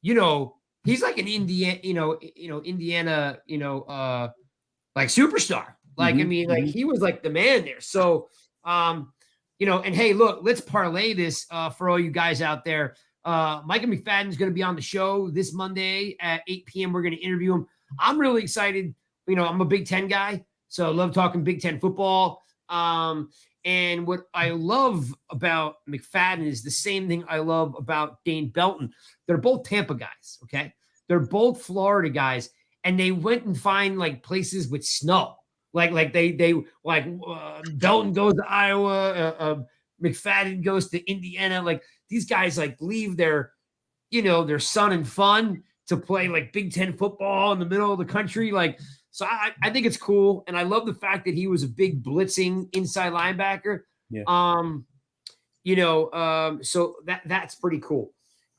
he's like an Indiana, like superstar. Like, I mean, like he was like the man there. So, and hey, look, let's parlay this for all you guys out there. Micah McFadden's going to be on the show this Monday at 8 p.m. We're going to interview him. I'm really excited. I'm a Big Ten guy, so I love talking Big Ten football. And what I love about McFadden is the same thing I love about Dane Belton. They're both Tampa guys, okay? They're both Florida guys, and they went and find like places with snow. Like Belton goes to Iowa, McFadden goes to Indiana. Like these guys like leave their sun and fun to play like Big Ten football in the middle of the country. Like, so I think it's cool. And I love the fact that he was a big blitzing inside linebacker.
Yeah.
So that's pretty cool.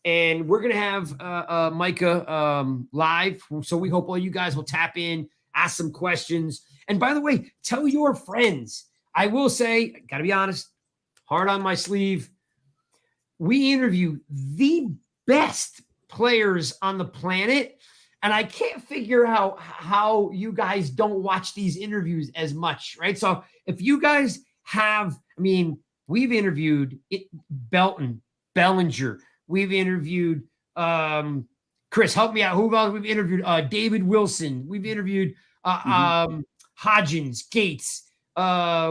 And we're going to have Micah live. So we hope all you guys will tap in, ask some questions. And by the way, tell your friends. I will say, got to be honest, hard on my sleeve. We interview the best players on the planet, and I can't figure out how you guys don't watch these interviews as much, right? So if you guys have, we've interviewed Belton, Bellinger, we've interviewed Chris, help me out. Who else we've interviewed? David Wilson, we've interviewed Hodgins, Gates,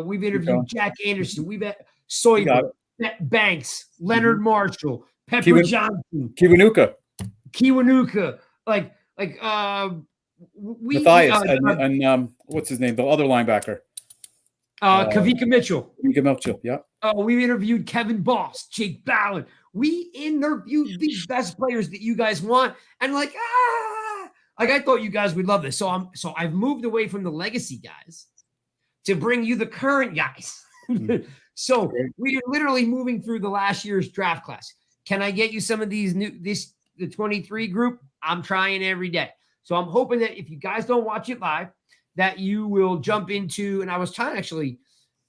we've interviewed Jack Anderson, we've had Soyber, Banks, Leonard Marshall, Pepper Johnson, Kiwanuka,
Matthias, and what's his name? The other linebacker.
Kavika Mitchell.
Kavika Mitchell, yeah.
We interviewed Kevin Boss, Jake Ballard. We interviewed the best players that you guys want. And I thought you guys would love this. So I've moved away from the legacy guys to bring you the current guys. So we are literally moving through the last year's draft class. Can I get you some of these the 23 group? I'm trying every day. So I'm hoping that if you guys don't watch it live, that you will jump into, and I was trying to actually,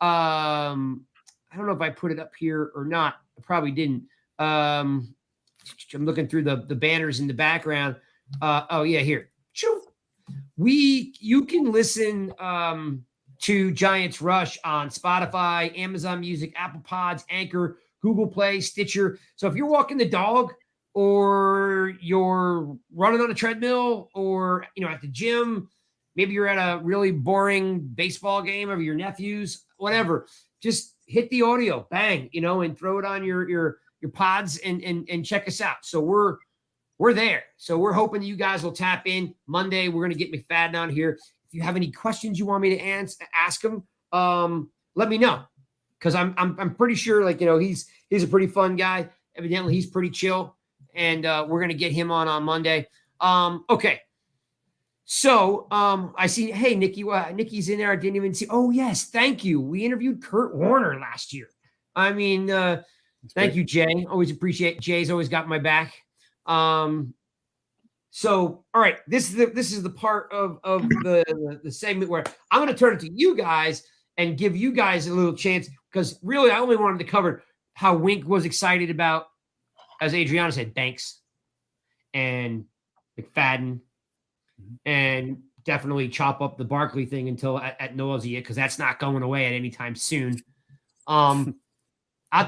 I don't know if I put it up here or not. I probably didn't. I'm looking through the banners in the background. Here. You can listen to Giants Rush on Spotify, Amazon Music, Apple Pods, Anchor, Google Play, Stitcher. So if you're walking the dog or you're running on a treadmill or, at the gym, maybe you're at a really boring baseball game of your nephews, whatever, just hit the audio, bang, and throw it on your pods and check us out. So we're there. So we're hoping you guys will tap in. Monday, we're going to get McFadden on here. If you have any questions you want me to ask him, let me know. Because I'm pretty sure, he's a pretty fun guy. Evidently, he's pretty chill. And we're going to get him on Monday. Okay. So I see, hey, Nikki's in there. I didn't even see. Oh, yes. Thank you. We interviewed Kurt Warner last year. Thank you, Jay. Always appreciate Jay's always got my back. So, all right, this is the part of the segment where I'm going to turn it to you guys and give you guys a little chance, because really I only wanted to cover how Wink was excited about, as Adrianna said, Banks and McFadden, and definitely chop up the Barkley thing until at nausea, because that's not going away at any time soon. I'll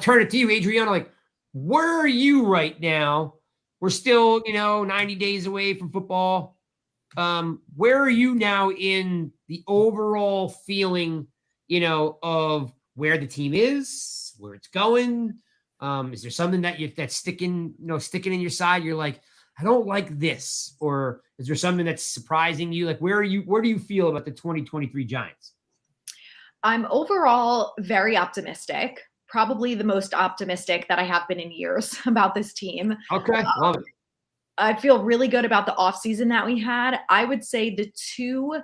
turn it to you, Adrianna. Like, where are you right now? We're still, 90 days away from football. Where are you now in the overall feeling, of where the team is, where it's going? Is there something that's sticking in your side? You're like, I don't like this. Or is there something that's surprising you? Like, where do you feel about the 2023 Giants?
I'm overall very optimistic, probably the most optimistic that I have been in years about this team.
Okay, love it.
I feel really good about the offseason that we had. I would say the two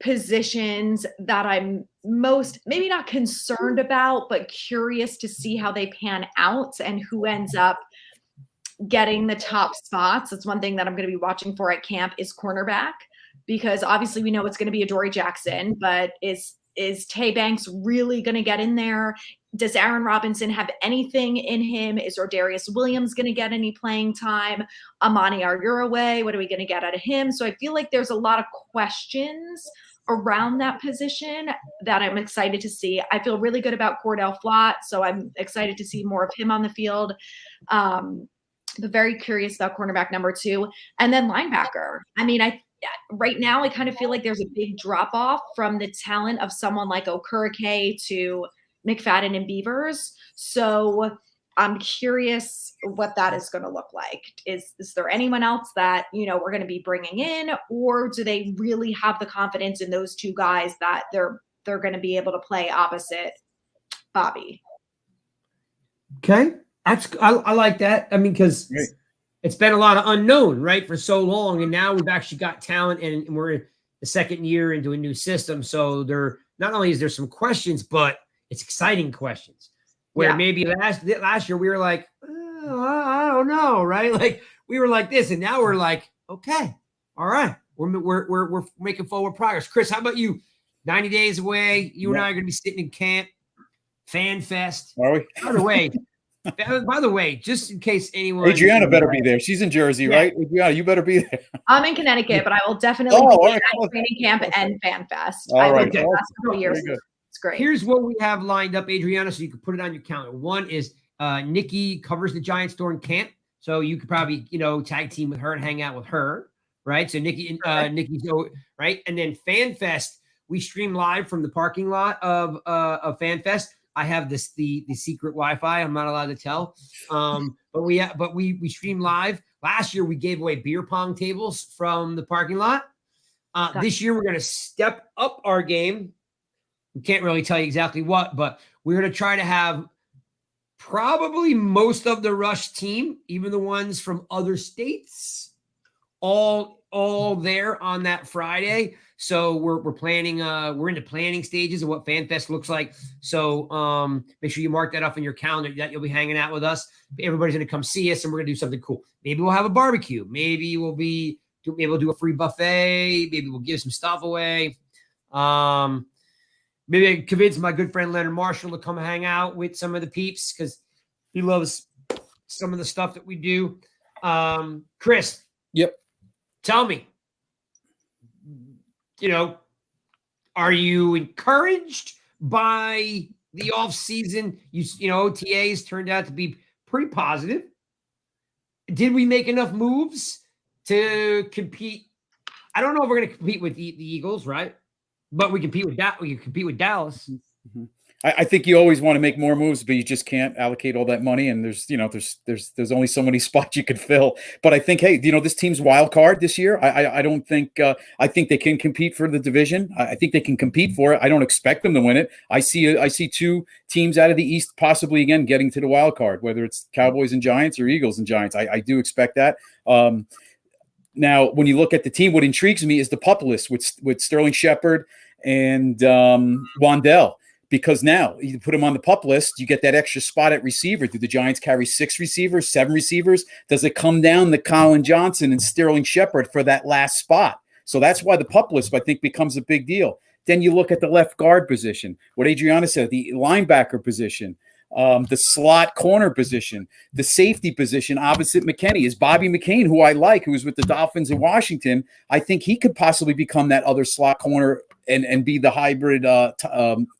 positions that I'm most, maybe not concerned about, but curious to see how they pan out and who ends up getting the top spots. That's one thing that I'm going to be watching for at camp is cornerback, because obviously we know it's going to be Adoree Jackson, but is Tay Banks really going to get in there? Does Aaron Robinson have anything in him? Is Ordarius Williams going to get any playing time? Amani Aruraway, what are we going to get out of him? So I feel like there's a lot of questions around that position that I'm excited to see. I feel really good about Cordell Flott, so I'm excited to see more of him on the field. But very curious about cornerback number 2. And then linebacker. I mean, right now I kind of feel like there's a big drop off from the talent of someone like Okereke to McFadden and Beavers. So I'm curious what that is going to look like. Is there anyone else that, we're going to be bringing in, or do they really have the confidence in those two guys that they're going to be able to play opposite Bobby?
Okay. I like that. I mean, because it's been a lot of unknown, right, for so long, and now we've actually got talent, and we're in the second year into a new system. So not only is there some questions, but it's exciting questions. Where maybe last year we were like, I don't know, right? Like we were like this, and now we're like, okay, all right, we're making forward progress. Chris, how about you? 90 days away, you and I are going to be sitting in camp, Fan Fest.
Are we?
By the way, just in case anyone,
Adrianna better be there. She's in Jersey, right? Adrianna, you better be there.
I'm in Connecticut, but I will definitely be at training camp and Fan Fest.
All right,
I've been the last couple years. It's great.
Here's what we have lined up, Adrianna, so you can put it on your calendar. One is Nikki covers the Giants during camp, so you could probably tag team with her and hang out with her, right? So Nikki's right, and then Fan Fest, we stream live from the parking lot of Fan Fest. I have the secret Wi-Fi. I'm not allowed to tell, but we stream live. Last year we gave away beer pong tables from the parking lot. This year we're going to step up our game. We can't really tell you exactly what, but we're going to try to have probably most of the Rush team, even the ones from other states, all there on that Friday. So we're planning, we're in the planning stages of what FanFest looks like. So make sure you mark that up in your calendar that you'll be hanging out with us. Everybody's going to come see us, and we're going to do something cool. Maybe we'll have a barbecue. Maybe we'll do a free buffet. Maybe we'll give some stuff away. Maybe I can convince my good friend Leonard Marshall to come hang out with some of the peeps because he loves some of the stuff that we do. Chris.
Yep.
Tell me, are you encouraged by the offseason? OTAs turned out to be pretty positive. Did we make enough moves to compete? I don't know if we're going to compete with the Eagles, right? But we compete with that. We can compete with Dallas.
Mm-hmm. I think you always want to make more moves, but you just can't allocate all that money. And there's only so many spots you could fill. But I think, hey, this team's wild card this year. I don't think I think they can compete for the division. I think they can compete for it. I don't expect them to win it. I see two teams out of the East possibly again getting to the wild card, whether it's Cowboys and Giants or Eagles and Giants. I do expect that. Now, when you look at the team, what intrigues me is the pup list with Sterling Shepard and Wandell. Because now you put him on the pup list, you get that extra spot at receiver. Do the Giants carry 6 receivers, 7 receivers? Does it come down to Colin Johnson and Sterling Shepard for that last spot? So that's why the pup list, I think, becomes a big deal. Then you look at the left guard position, what Adrianna said, the linebacker position. The slot corner position, the safety position opposite McKinney is Bobby McCain, who I like, who was with the Dolphins in Washington. I think he could possibly become that other slot corner and be the hybrid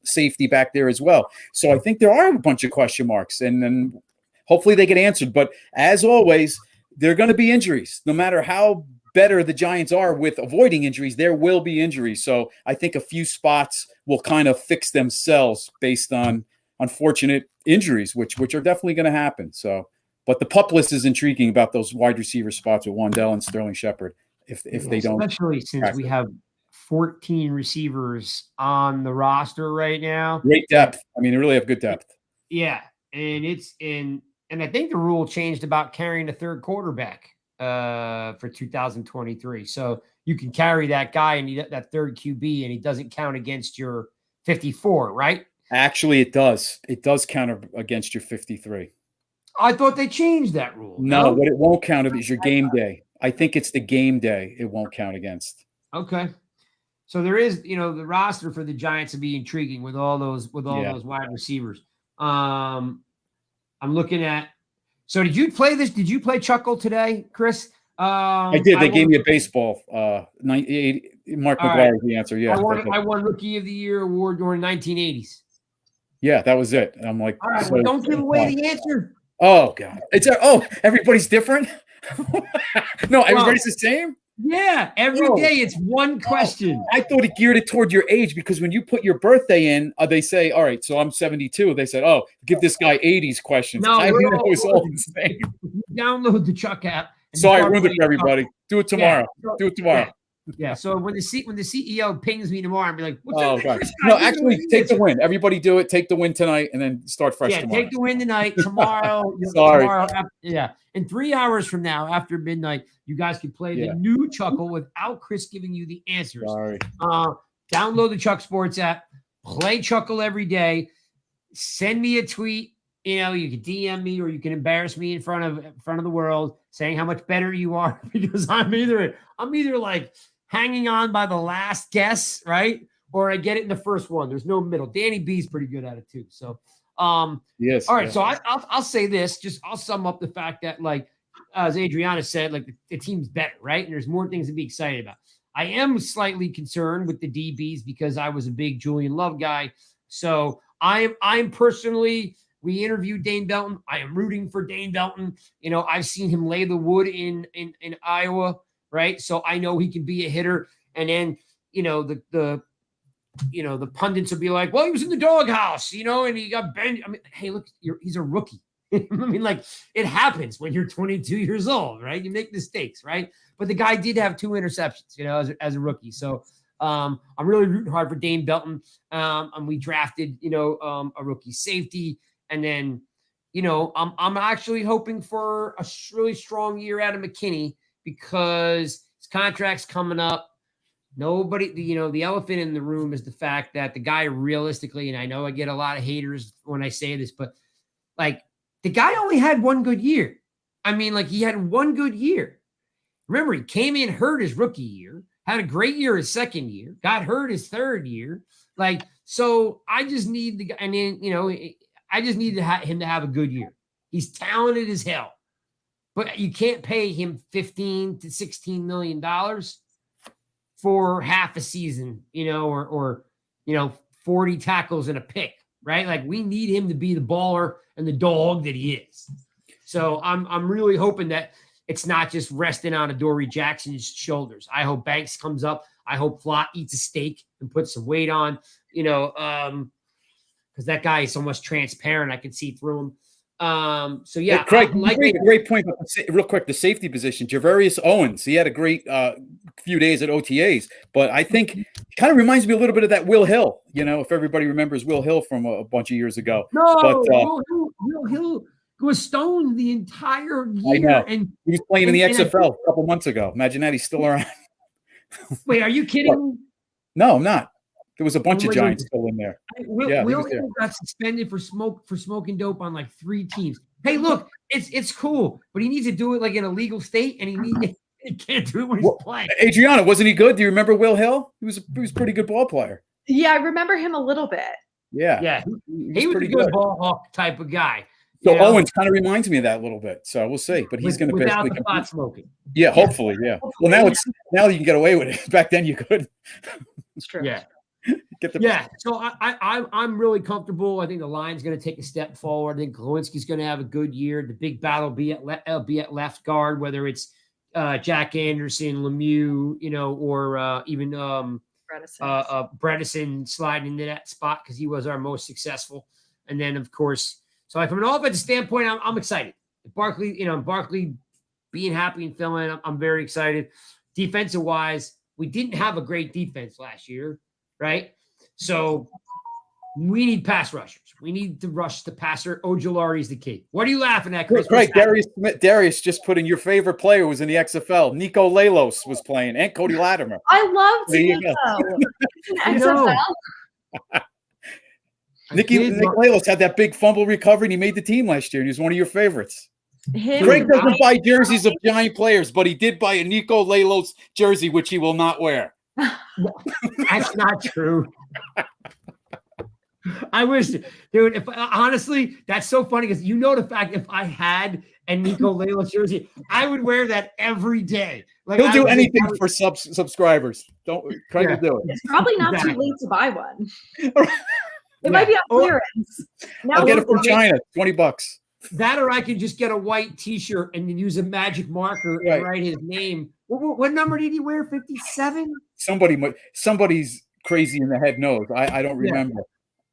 safety back there as well. So I think there are a bunch of question marks, and hopefully they get answered. But as always, there are going to be injuries. No matter how better the Giants are with avoiding injuries, there will be injuries. So I think a few spots will kind of fix themselves based on unfortunate injuries, which are definitely going to happen. So, but the pup list is intriguing about those wide receiver spots with Wandell and Sterling Shepard. If they don't,
especially since we have 14 receivers on the roster right now,
great depth. I mean, they really have good depth.
Yeah, and I think the rule changed about carrying a third quarterback for 2023. So you can carry that guy and that third QB, and he doesn't count against your 54, right?
Actually, it does. It does count against your 53.
I thought they changed that rule.
No, what it won't count is your game day. I think it's the game day it won't count against.
Okay. So there is, the roster for the Giants would be intriguing with all those wide receivers. I'm looking at. So did you play this? Did you play Chuckle today, Chris?
I did. They gave me a baseball. Mark McGuire is the answer. Yeah,
I won Rookie of the Year award during 1980s.
Yeah, that was it. I'm like,
all right, well, don't give away the answer.
Oh God, everybody's different. No, everybody's the same.
Yeah, every day it's one question.
I thought it geared it toward your age because when you put your birthday in, they say, all right, so I'm 72. They said, oh, give this guy 80s questions.
No,
I knew it was all the same.
Download the Chuck app.
Sorry, I ruined it for everybody. Do it tomorrow. Do it tomorrow.
Yeah. So when the CEO pings me tomorrow, I'll be like,
"Oh God!" No, actually, take the win. Everybody do it. Take the win tonight, and then start fresh.
Yeah,
tomorrow.
Take the win tonight. Tomorrow.
Sorry.
In 3 hours from now, after midnight, you guys can play the new Chuckle without Chris giving you the answers.
Sorry.
Download the Chuck Sports app. Play Chuckle every day. Send me a tweet. You can DM me or you can embarrass me in front of the world, saying how much better you are because I'm either like hanging on by the last guess, right? Or I get it in the first one. There's no middle. Danny B's pretty good at it too. So,
yes.
All right. Yes. So I'll say this. I'll sum up the fact that, like, as Adrianna said, like the team's better, right? And there's more things to be excited about. I am slightly concerned with the DBs because I was a big Julian Love guy. So I'm personally. We interviewed Dane Belton. I am rooting for Dane Belton. I've seen him lay the wood in Iowa. Right. So I know he can be a hitter. And then, the pundits will be like, well, he was in the doghouse, and he got benched. I mean, hey, look, he's a rookie. I mean, like, it happens when you're 22 years old, right? You make mistakes, right? But the guy did have 2 interceptions, as a rookie. So I'm really rooting hard for Dane Belton. And we drafted, a rookie safety. And then, I'm actually hoping for a really strong year out of McKinney, because his contract's coming up. Nobody, the elephant in the room is the fact that the guy realistically, and I know I get a lot of haters when I say this, but like the guy only had 1 good year. I mean, like he had 1 good year. Remember, he came in hurt his rookie year, had a great year his second year, got hurt his third year. Like, so I just need the guy, and then, I just need him to have a good year. He's talented as hell. But you can't pay him $15 to $16 million for half a season, or 40 tackles and a pick, right? Like, we need him to be the baller and the dog that he is. So I'm really hoping that it's not just resting on Adoree Jackson's shoulders. I hope Banks comes up. I hope Flott eats a steak and puts some weight on, because that guy is so much transparent. I can see through him. So yeah,
Craig, great point. Real quick, the safety position, Javarius Owens, he had a great few days at OTAs, but I think it kind of reminds me a little bit of that Will Hill. If everybody remembers Will Hill from a bunch of years ago.
No,
but,
Will Hill was stoned the entire year.
I know.
And
he was playing in the XFL a couple months ago. Imagine that, he's still around.
Wait, are you kidding?
No, I'm not. There was a bunch of Giants still in there.
Will Hill got suspended for smoking dope on like 3 teams. Hey, look, it's cool, but he needs to do it like in a legal state, and he can't do it when he's playing.
Adrianna, wasn't he good? Do you remember Will Hill? He was a pretty good ball player.
Yeah, I remember him a little bit.
Yeah.
Yeah.
He
He was a
pretty
good ball hawk type of guy.
So
you know,
Owens kind of reminds me of that a little bit. So we'll see. But he's going to
without
basically
the pot smoking.
Yeah, hopefully. Yeah. Well, now you can get away with it. Back then you could.
It's true.
Yeah.
Get the
Yeah, so I'm really comfortable. I think the line's going to take a step forward. I think Glowinski's going to have a good year. The big battle be at left guard, whether it's Jack Anderson, Lemieux, or even Bredesen sliding into that spot because he was our most successful. And then, of course, so from an offensive standpoint, I'm excited. Barkley being happy and filling, I'm very excited. Defensive wise, we didn't have a great defense last year, right? So we need pass rushers. We need to rush the passer. Ojulari is the key. What are you laughing at, Chris?
Right, Darius just put in your favorite player was in the XFL. Nico Lalos was playing, and Cody Latimer.
I loved Nico.
I know.
Nick Lalos had that big fumble recovery, and he made the team last year, and he was one of your favorits. Craig doesn't buy jerseys of Giant players, but he did buy a Nico Lalos jersey, which he will not wear.
That's not true. I wish, dude. If honestly, that's so funny because the fact if I had a Nico Lalos jersey, I would wear that every day. Like
he'll do anything for subscribers. Craig will do it.
It's probably not too late to buy one. It might be on clearance.
I'll get it from China, $20.
That, or I could just get a white T-shirt and then use a magic marker and write his name. What number did he wear? 57.
Somebody's crazy in the head knows. I don't remember.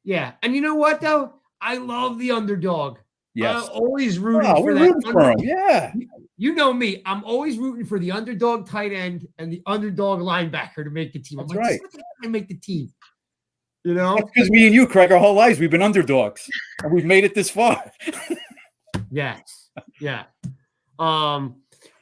Yeah, and you know what though? I love the underdog.
Yes,
I'm always rooting for that.
Rooting for him. Yeah,
you know me. I'm always rooting for the underdog tight end and the underdog linebacker to make the team.
That's right.
And make the team. You know,
that's because me and you, Craig, our whole lives we've been underdogs, and we've made it this far.
Yes. Yeah. All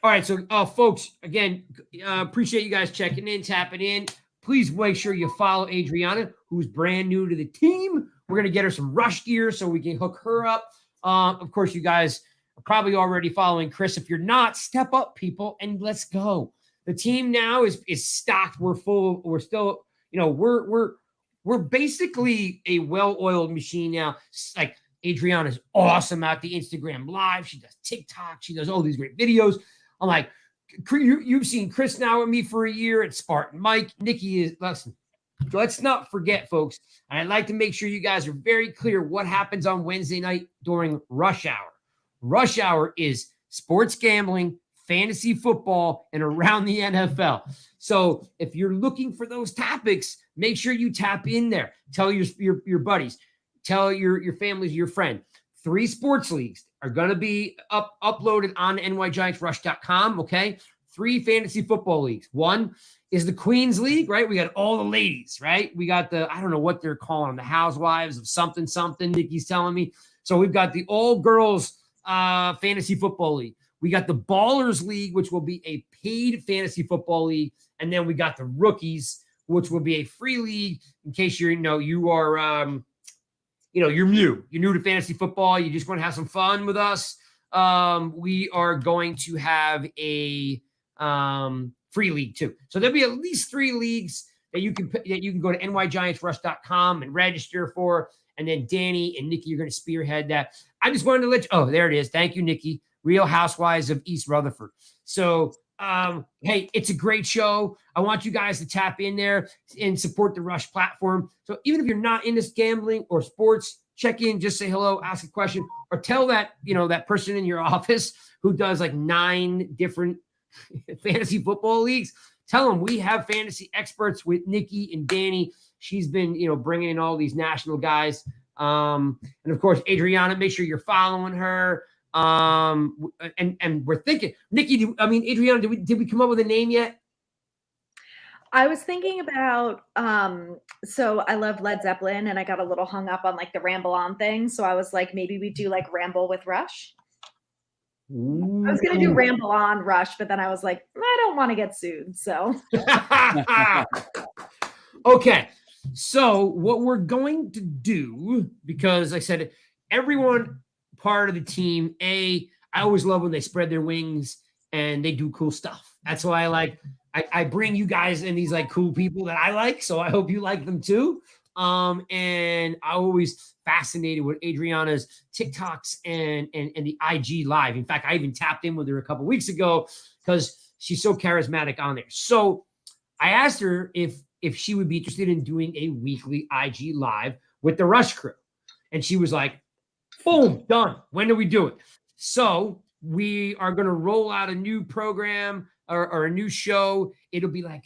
right. So, folks, again, appreciate you guys checking in, tapping in. Please make sure you follow Adrianna, who's brand new to the team. We're going to get her some rush gear so we can hook her up. Of course, you guys are probably already following Chris. If you're not, step up, people, and let's go. The team now is stocked. We're full. We're still, we're basically a well-oiled machine now. Like, Adrianna's awesome at the Instagram Live. She does TikTok. She does all these great videos. I'm like, you've seen Chris now with me for a year at Spartan Mike. Nikki is, listen, let's not forget, folks. And I'd like to make sure you guys are very clear what happens on Wednesday night during rush hour. Rush hour is sports gambling, fantasy football, and around the NFL. So if you're looking for those topics, make sure you tap in there. Tell your buddies. Tell your families, your friend. 3 sports leagues are going to be uploaded on nygiantsrush.com, okay? 3 fantasy football leagues. One is the Queens League, right? We got all the ladies, right? We got I don't know what they're calling them, the housewives of something, Nikki's telling me. So we've got the all-girls fantasy football league. We got the Ballers League, which will be a paid fantasy football league. And then we got the Rookies, which will be a free league in case you are you're new to fantasy football. You just want to have some fun with us. We are going to have a free league too. So there'll be at least 3 leagues that you can go to nygiantsrush.com and register for. And then Danny and Nikki are going to spearhead that. I just wanted to let you, oh, there it is. Thank you, Nikki. Real Housewives of East Rutherford. So, hey, it's a great show. I want you guys to tap in there and support the Rush platform. So even if you're not into gambling or sports, check in, just say hello, ask a question, or tell that person in your office who does like 9 different fantasy football leagues. Tell them we have fantasy experts with Nikki and Danny. She's been, bringing in all these national guys. And of course, Adrianna, make sure you're following her. And we're thinking, Nikki, Adrianna, did we come up with a name yet?
I was thinking about, so I love Led Zeppelin and I got a little hung up on like the Ramble On thing. So I was like, maybe we do like Ramble with Rush. Ooh. I was going to do Ramble On Rush, but then I was like, I don't want to get sued. So.
Okay. So what we're going to do, because I said everyone part of the team, I always love when they spread their wings and they do cool stuff. That's why I bring you guys in these like cool people that I like. So I hope you like them too. And I always fascinated with Adrianna's TikToks and the IG live. In fact, I even tapped in with her a couple weeks ago because she's so charismatic on there. So I asked her if she would be interested in doing a weekly IG live with the Rush crew. And she was like, boom, done. When do we do it? So we are going to roll out a new program or a new show. It'll be like,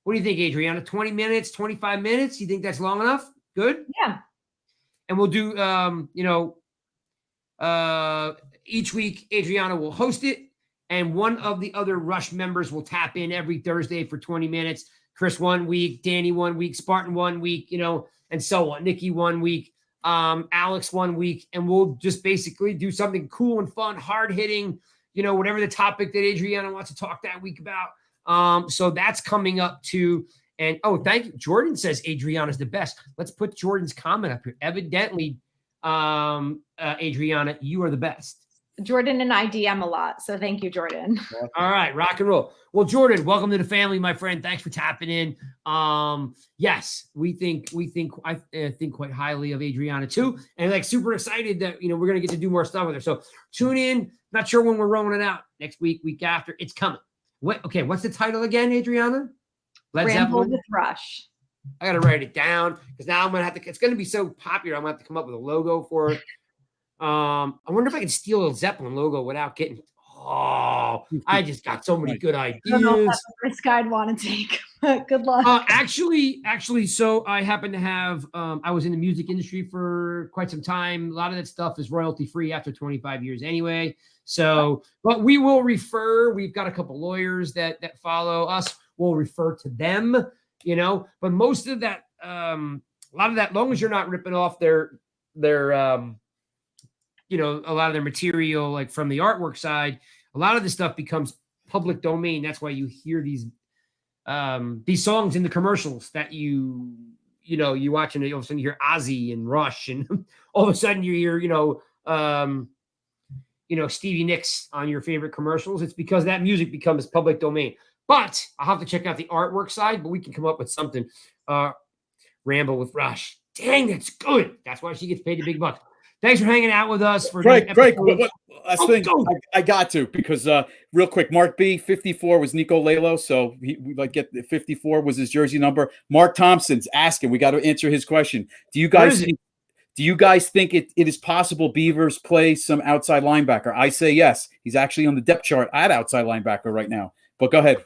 what do you think, Adrianna? 20 minutes, 25 minutes? You think that's long enough? Good?
Yeah.
And we'll do, each week, Adrianna will host it. And one of the other Rush members will tap in every Thursday for 20 minutes. Chris 1 week, Danny 1 week, Spartan 1 week, and so on. Nikki 1 week, Alex 1 week. And we'll just basically do something cool and fun, hard hitting, whatever the topic that Adrianna wants to talk that week about. So that's coming up too. And thank you. Jordan says Adrianna's the best. Let's put Jordan's comment up here. Evidently, Adrianna, you are the best.
Jordan and I DM a lot, so thank you, Jordan.
All right, rock and roll. Well, Jordan, welcome to the family, my friend. Thanks for tapping in. Yes, I think quite highly of Adrianna too, and super excited that we're gonna get to do more stuff with her. So tune in. Not sure when we're rolling it out next week, week after. It's coming. What's the title again, Adrianna?
Ramble with Rush.
I gotta write it down because now I'm gonna have to. It's gonna be so popular. I'm gonna have to come up with a logo for it. I wonder if I can steal a Zeppelin logo without getting. Oh, I just got so many good ideas.
I don't know if that's the risk I'd want to take. Good luck.
Actually, so I happen to have. I was in the music industry for quite some time. A lot of that stuff is royalty free after 25 years, anyway. So, but we will refer. We've got a couple lawyers that follow us. We'll refer to them. But most of that, a lot of that, long as you're not ripping off their a lot of their material, like from the artwork side, a lot of this stuff becomes public domain. That's why you hear these songs in the commercials that you watch, and all of a sudden you hear Ozzy and Rush, and all of a sudden you hear, Stevie Nicks on your favorite commercials. It's because that music becomes public domain. But I'll have to check out the artwork side, but we can come up with something. Ramble with Rush. Dang, that's good. That's why she gets paid the big bucks. Thanks for hanging out with us. For
Greg, last thing I got to, because real quick, Mark B, 54 was Nico Lalo, so we get 54 was his jersey number. Mark Thompson's asking, we got to answer his question. Do you guys think it is possible Beavers play some outside linebacker? I say yes. He's actually on the depth chart at outside linebacker right now. But go ahead.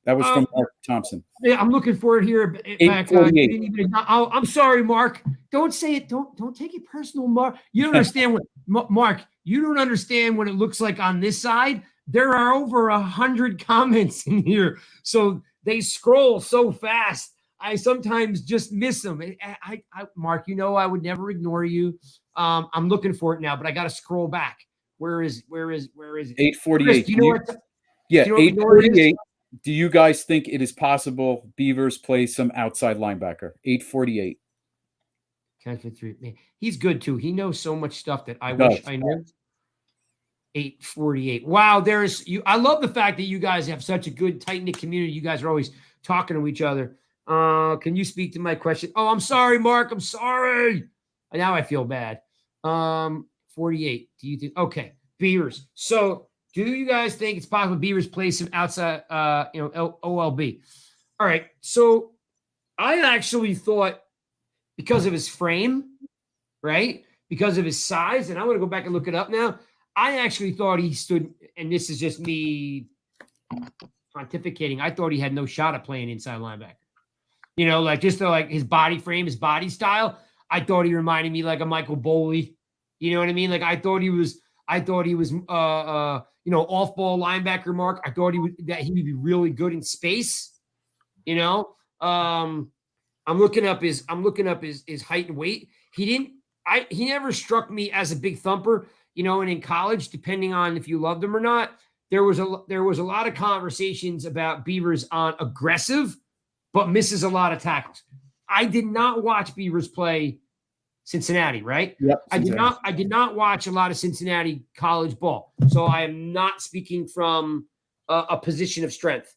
That was from Mark Thompson.
Yeah, I'm looking for it here. I'm sorry, Mark. Don't say it. Don't take it personal, Mark. You don't understand Mark. You don't understand what it looks like on this side. There are over 100 comments in here, so they scroll so fast. I sometimes just miss them. Mark, I would never ignore you. I'm looking for it now, but I got to scroll back. Where is it?
848.
Chris, you know what?
Yeah, 848. Do you guys think it is possible Beavers play some outside linebacker? 848.
Man, he's good too. He knows so much stuff that I wish I knew. 848. Wow, I love the fact that you guys have such a good, tight-knit community. You guys are always talking to each other. Can you speak to my question? Oh, I'm sorry, Mark. I'm sorry. Now I feel bad. 48. Do you think? Okay, Beavers. So, do you guys think it's possible Beavers play some outside, OLB? All right. So, I actually thought because of his frame, right? Because of his size, and I'm going to go back and look it up now. I actually thought he stood, and this is just me pontificating. I thought he had no shot at playing inside linebacker. Just his body frame, his body style. I thought he reminded me like a Michael Boley. You know what I mean? Like I thought he was off-ball linebacker, Mark. I thought he would be really good in space. I'm looking up his height and weight. He never struck me as a big thumper, and in college, depending on if you loved him or not, there was a lot of conversations about Beavers on aggressive, but misses a lot of tackles. I did not watch Beavers play Cincinnati, right?
Yep.
I did not watch a lot of Cincinnati college ball. So I am not speaking from a position of strength.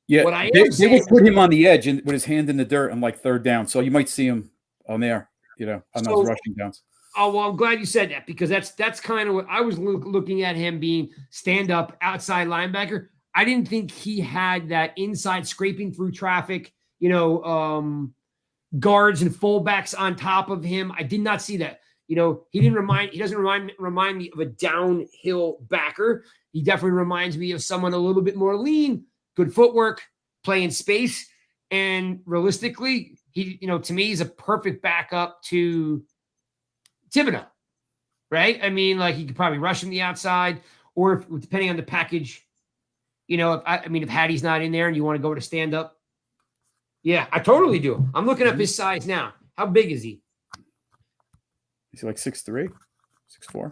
Yeah, they would put him on the edge and with his hand in the dirt on like third down. So you might see him on there, on those rushing downs.
Oh, well, I'm glad you said that, because that's kind of what I was looking at, him being stand-up outside linebacker. I didn't think he had that inside scraping through traffic, guards and fullbacks on top of him. I did not see that. He doesn't remind me of a downhill backer. He definitely reminds me of someone a little bit more lean, good footwork, play in space. And realistically, he, to me, he's a perfect backup to Thibodeau, right? I mean, like, he could probably rush from the outside, or depending on the package, if Hattie's not in there and you want to go to stand up. Yeah, I totally do. I'm looking up his size now. How big is he?
Is he like 6'3", 6'4"?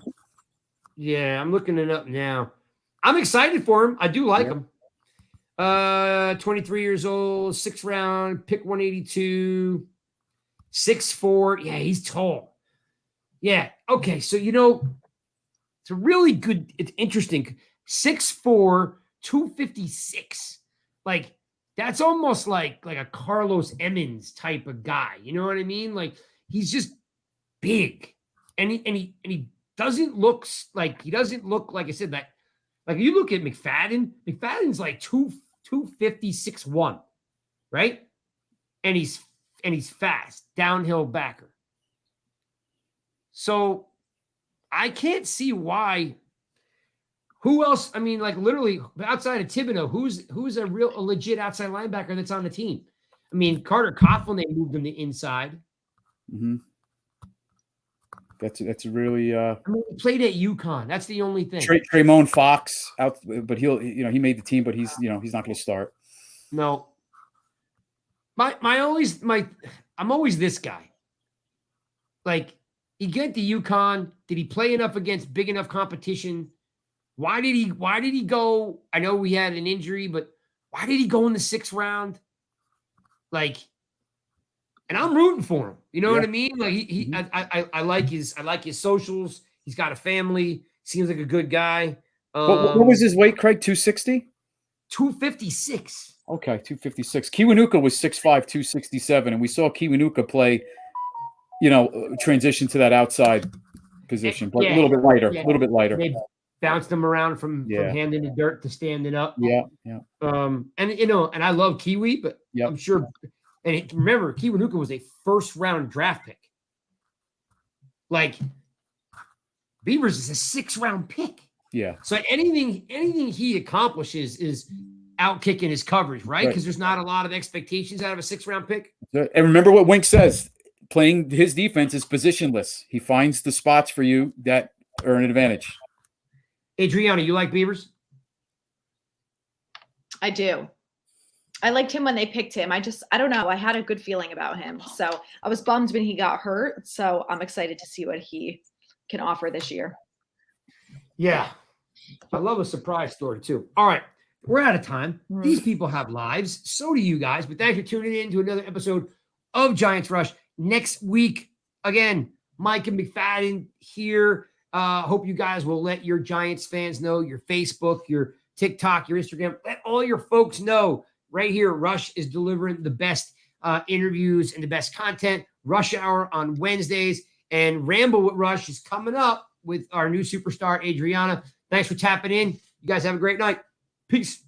Yeah, I'm looking it up now. I'm excited for him. I do like him. 23 years old, 6th round, pick 182, 6'4". Yeah, he's tall. Yeah. Okay. So, it's a really good, it's interesting. 6'4", 256. Like, that's almost like a Carlos Emmons type of guy. You know what I mean? Like, he's just big. And he doesn't look like I said, that, like, you look at McFadden's like 250, 6'1", right? And he's fast, downhill backer. So I can't see why. Who else? I mean, like, literally outside of Thibodeau, who's a legit outside linebacker that's on the team? I mean, Carter Coughlin, they moved him to inside.
Mm-hmm. That's really.
I mean, he played at UConn. That's the only thing.
Tremont Fox out, but he made the team, but he's not going to start.
No. I'm always this guy. Like, he get to UConn. Did he play enough against big enough competition? Why did he go? I know we had an injury, but why did he go in the 6th round? Like, and I'm rooting for him. You know what I mean? Like, I like his socials. He's got a family. Seems like a good guy.
What was his weight, Craig? 260?
256.
Okay, 256. Kiwanuka was 6'5", 267, and we saw Kiwanuka play, transition to that outside position, but a little bit lighter, a little bit lighter.
They bounced him around from handing the dirt to standing up.
Yeah.
And I love Kiwi, but I'm sure. And remember, Kiwanuka was a 1st-round draft pick. Like, Beavers is a 6th-round pick.
Yeah.
So anything he accomplishes is out-kicking his coverage, right? Because there's not a lot of expectations out of a 6th-round pick.
And remember what Wink says, playing his defense is positionless. He finds the spots for you that are an advantage.
Adrianna, you like Beavers?
I do. I liked him when they picked him. I don't know. I had a good feeling about him. So I was bummed when he got hurt. So I'm excited to see what he can offer this year.
Yeah. I love a surprise story too. All right. We're out of time. These people have lives. So do you guys. But thanks for tuning in to another episode of Giants Rush. Next week, again, Mike and McFadden here. Hope you guys will let your Giants fans know, your Facebook, your TikTok, your Instagram. Let all your folks know. Right here, Rush is delivering the best interviews and the best content. Rush Hour on Wednesdays, and Ramble with Rush is coming up with our new superstar, Adrianna. Thanks for tapping in. You guys have a great night. Peace.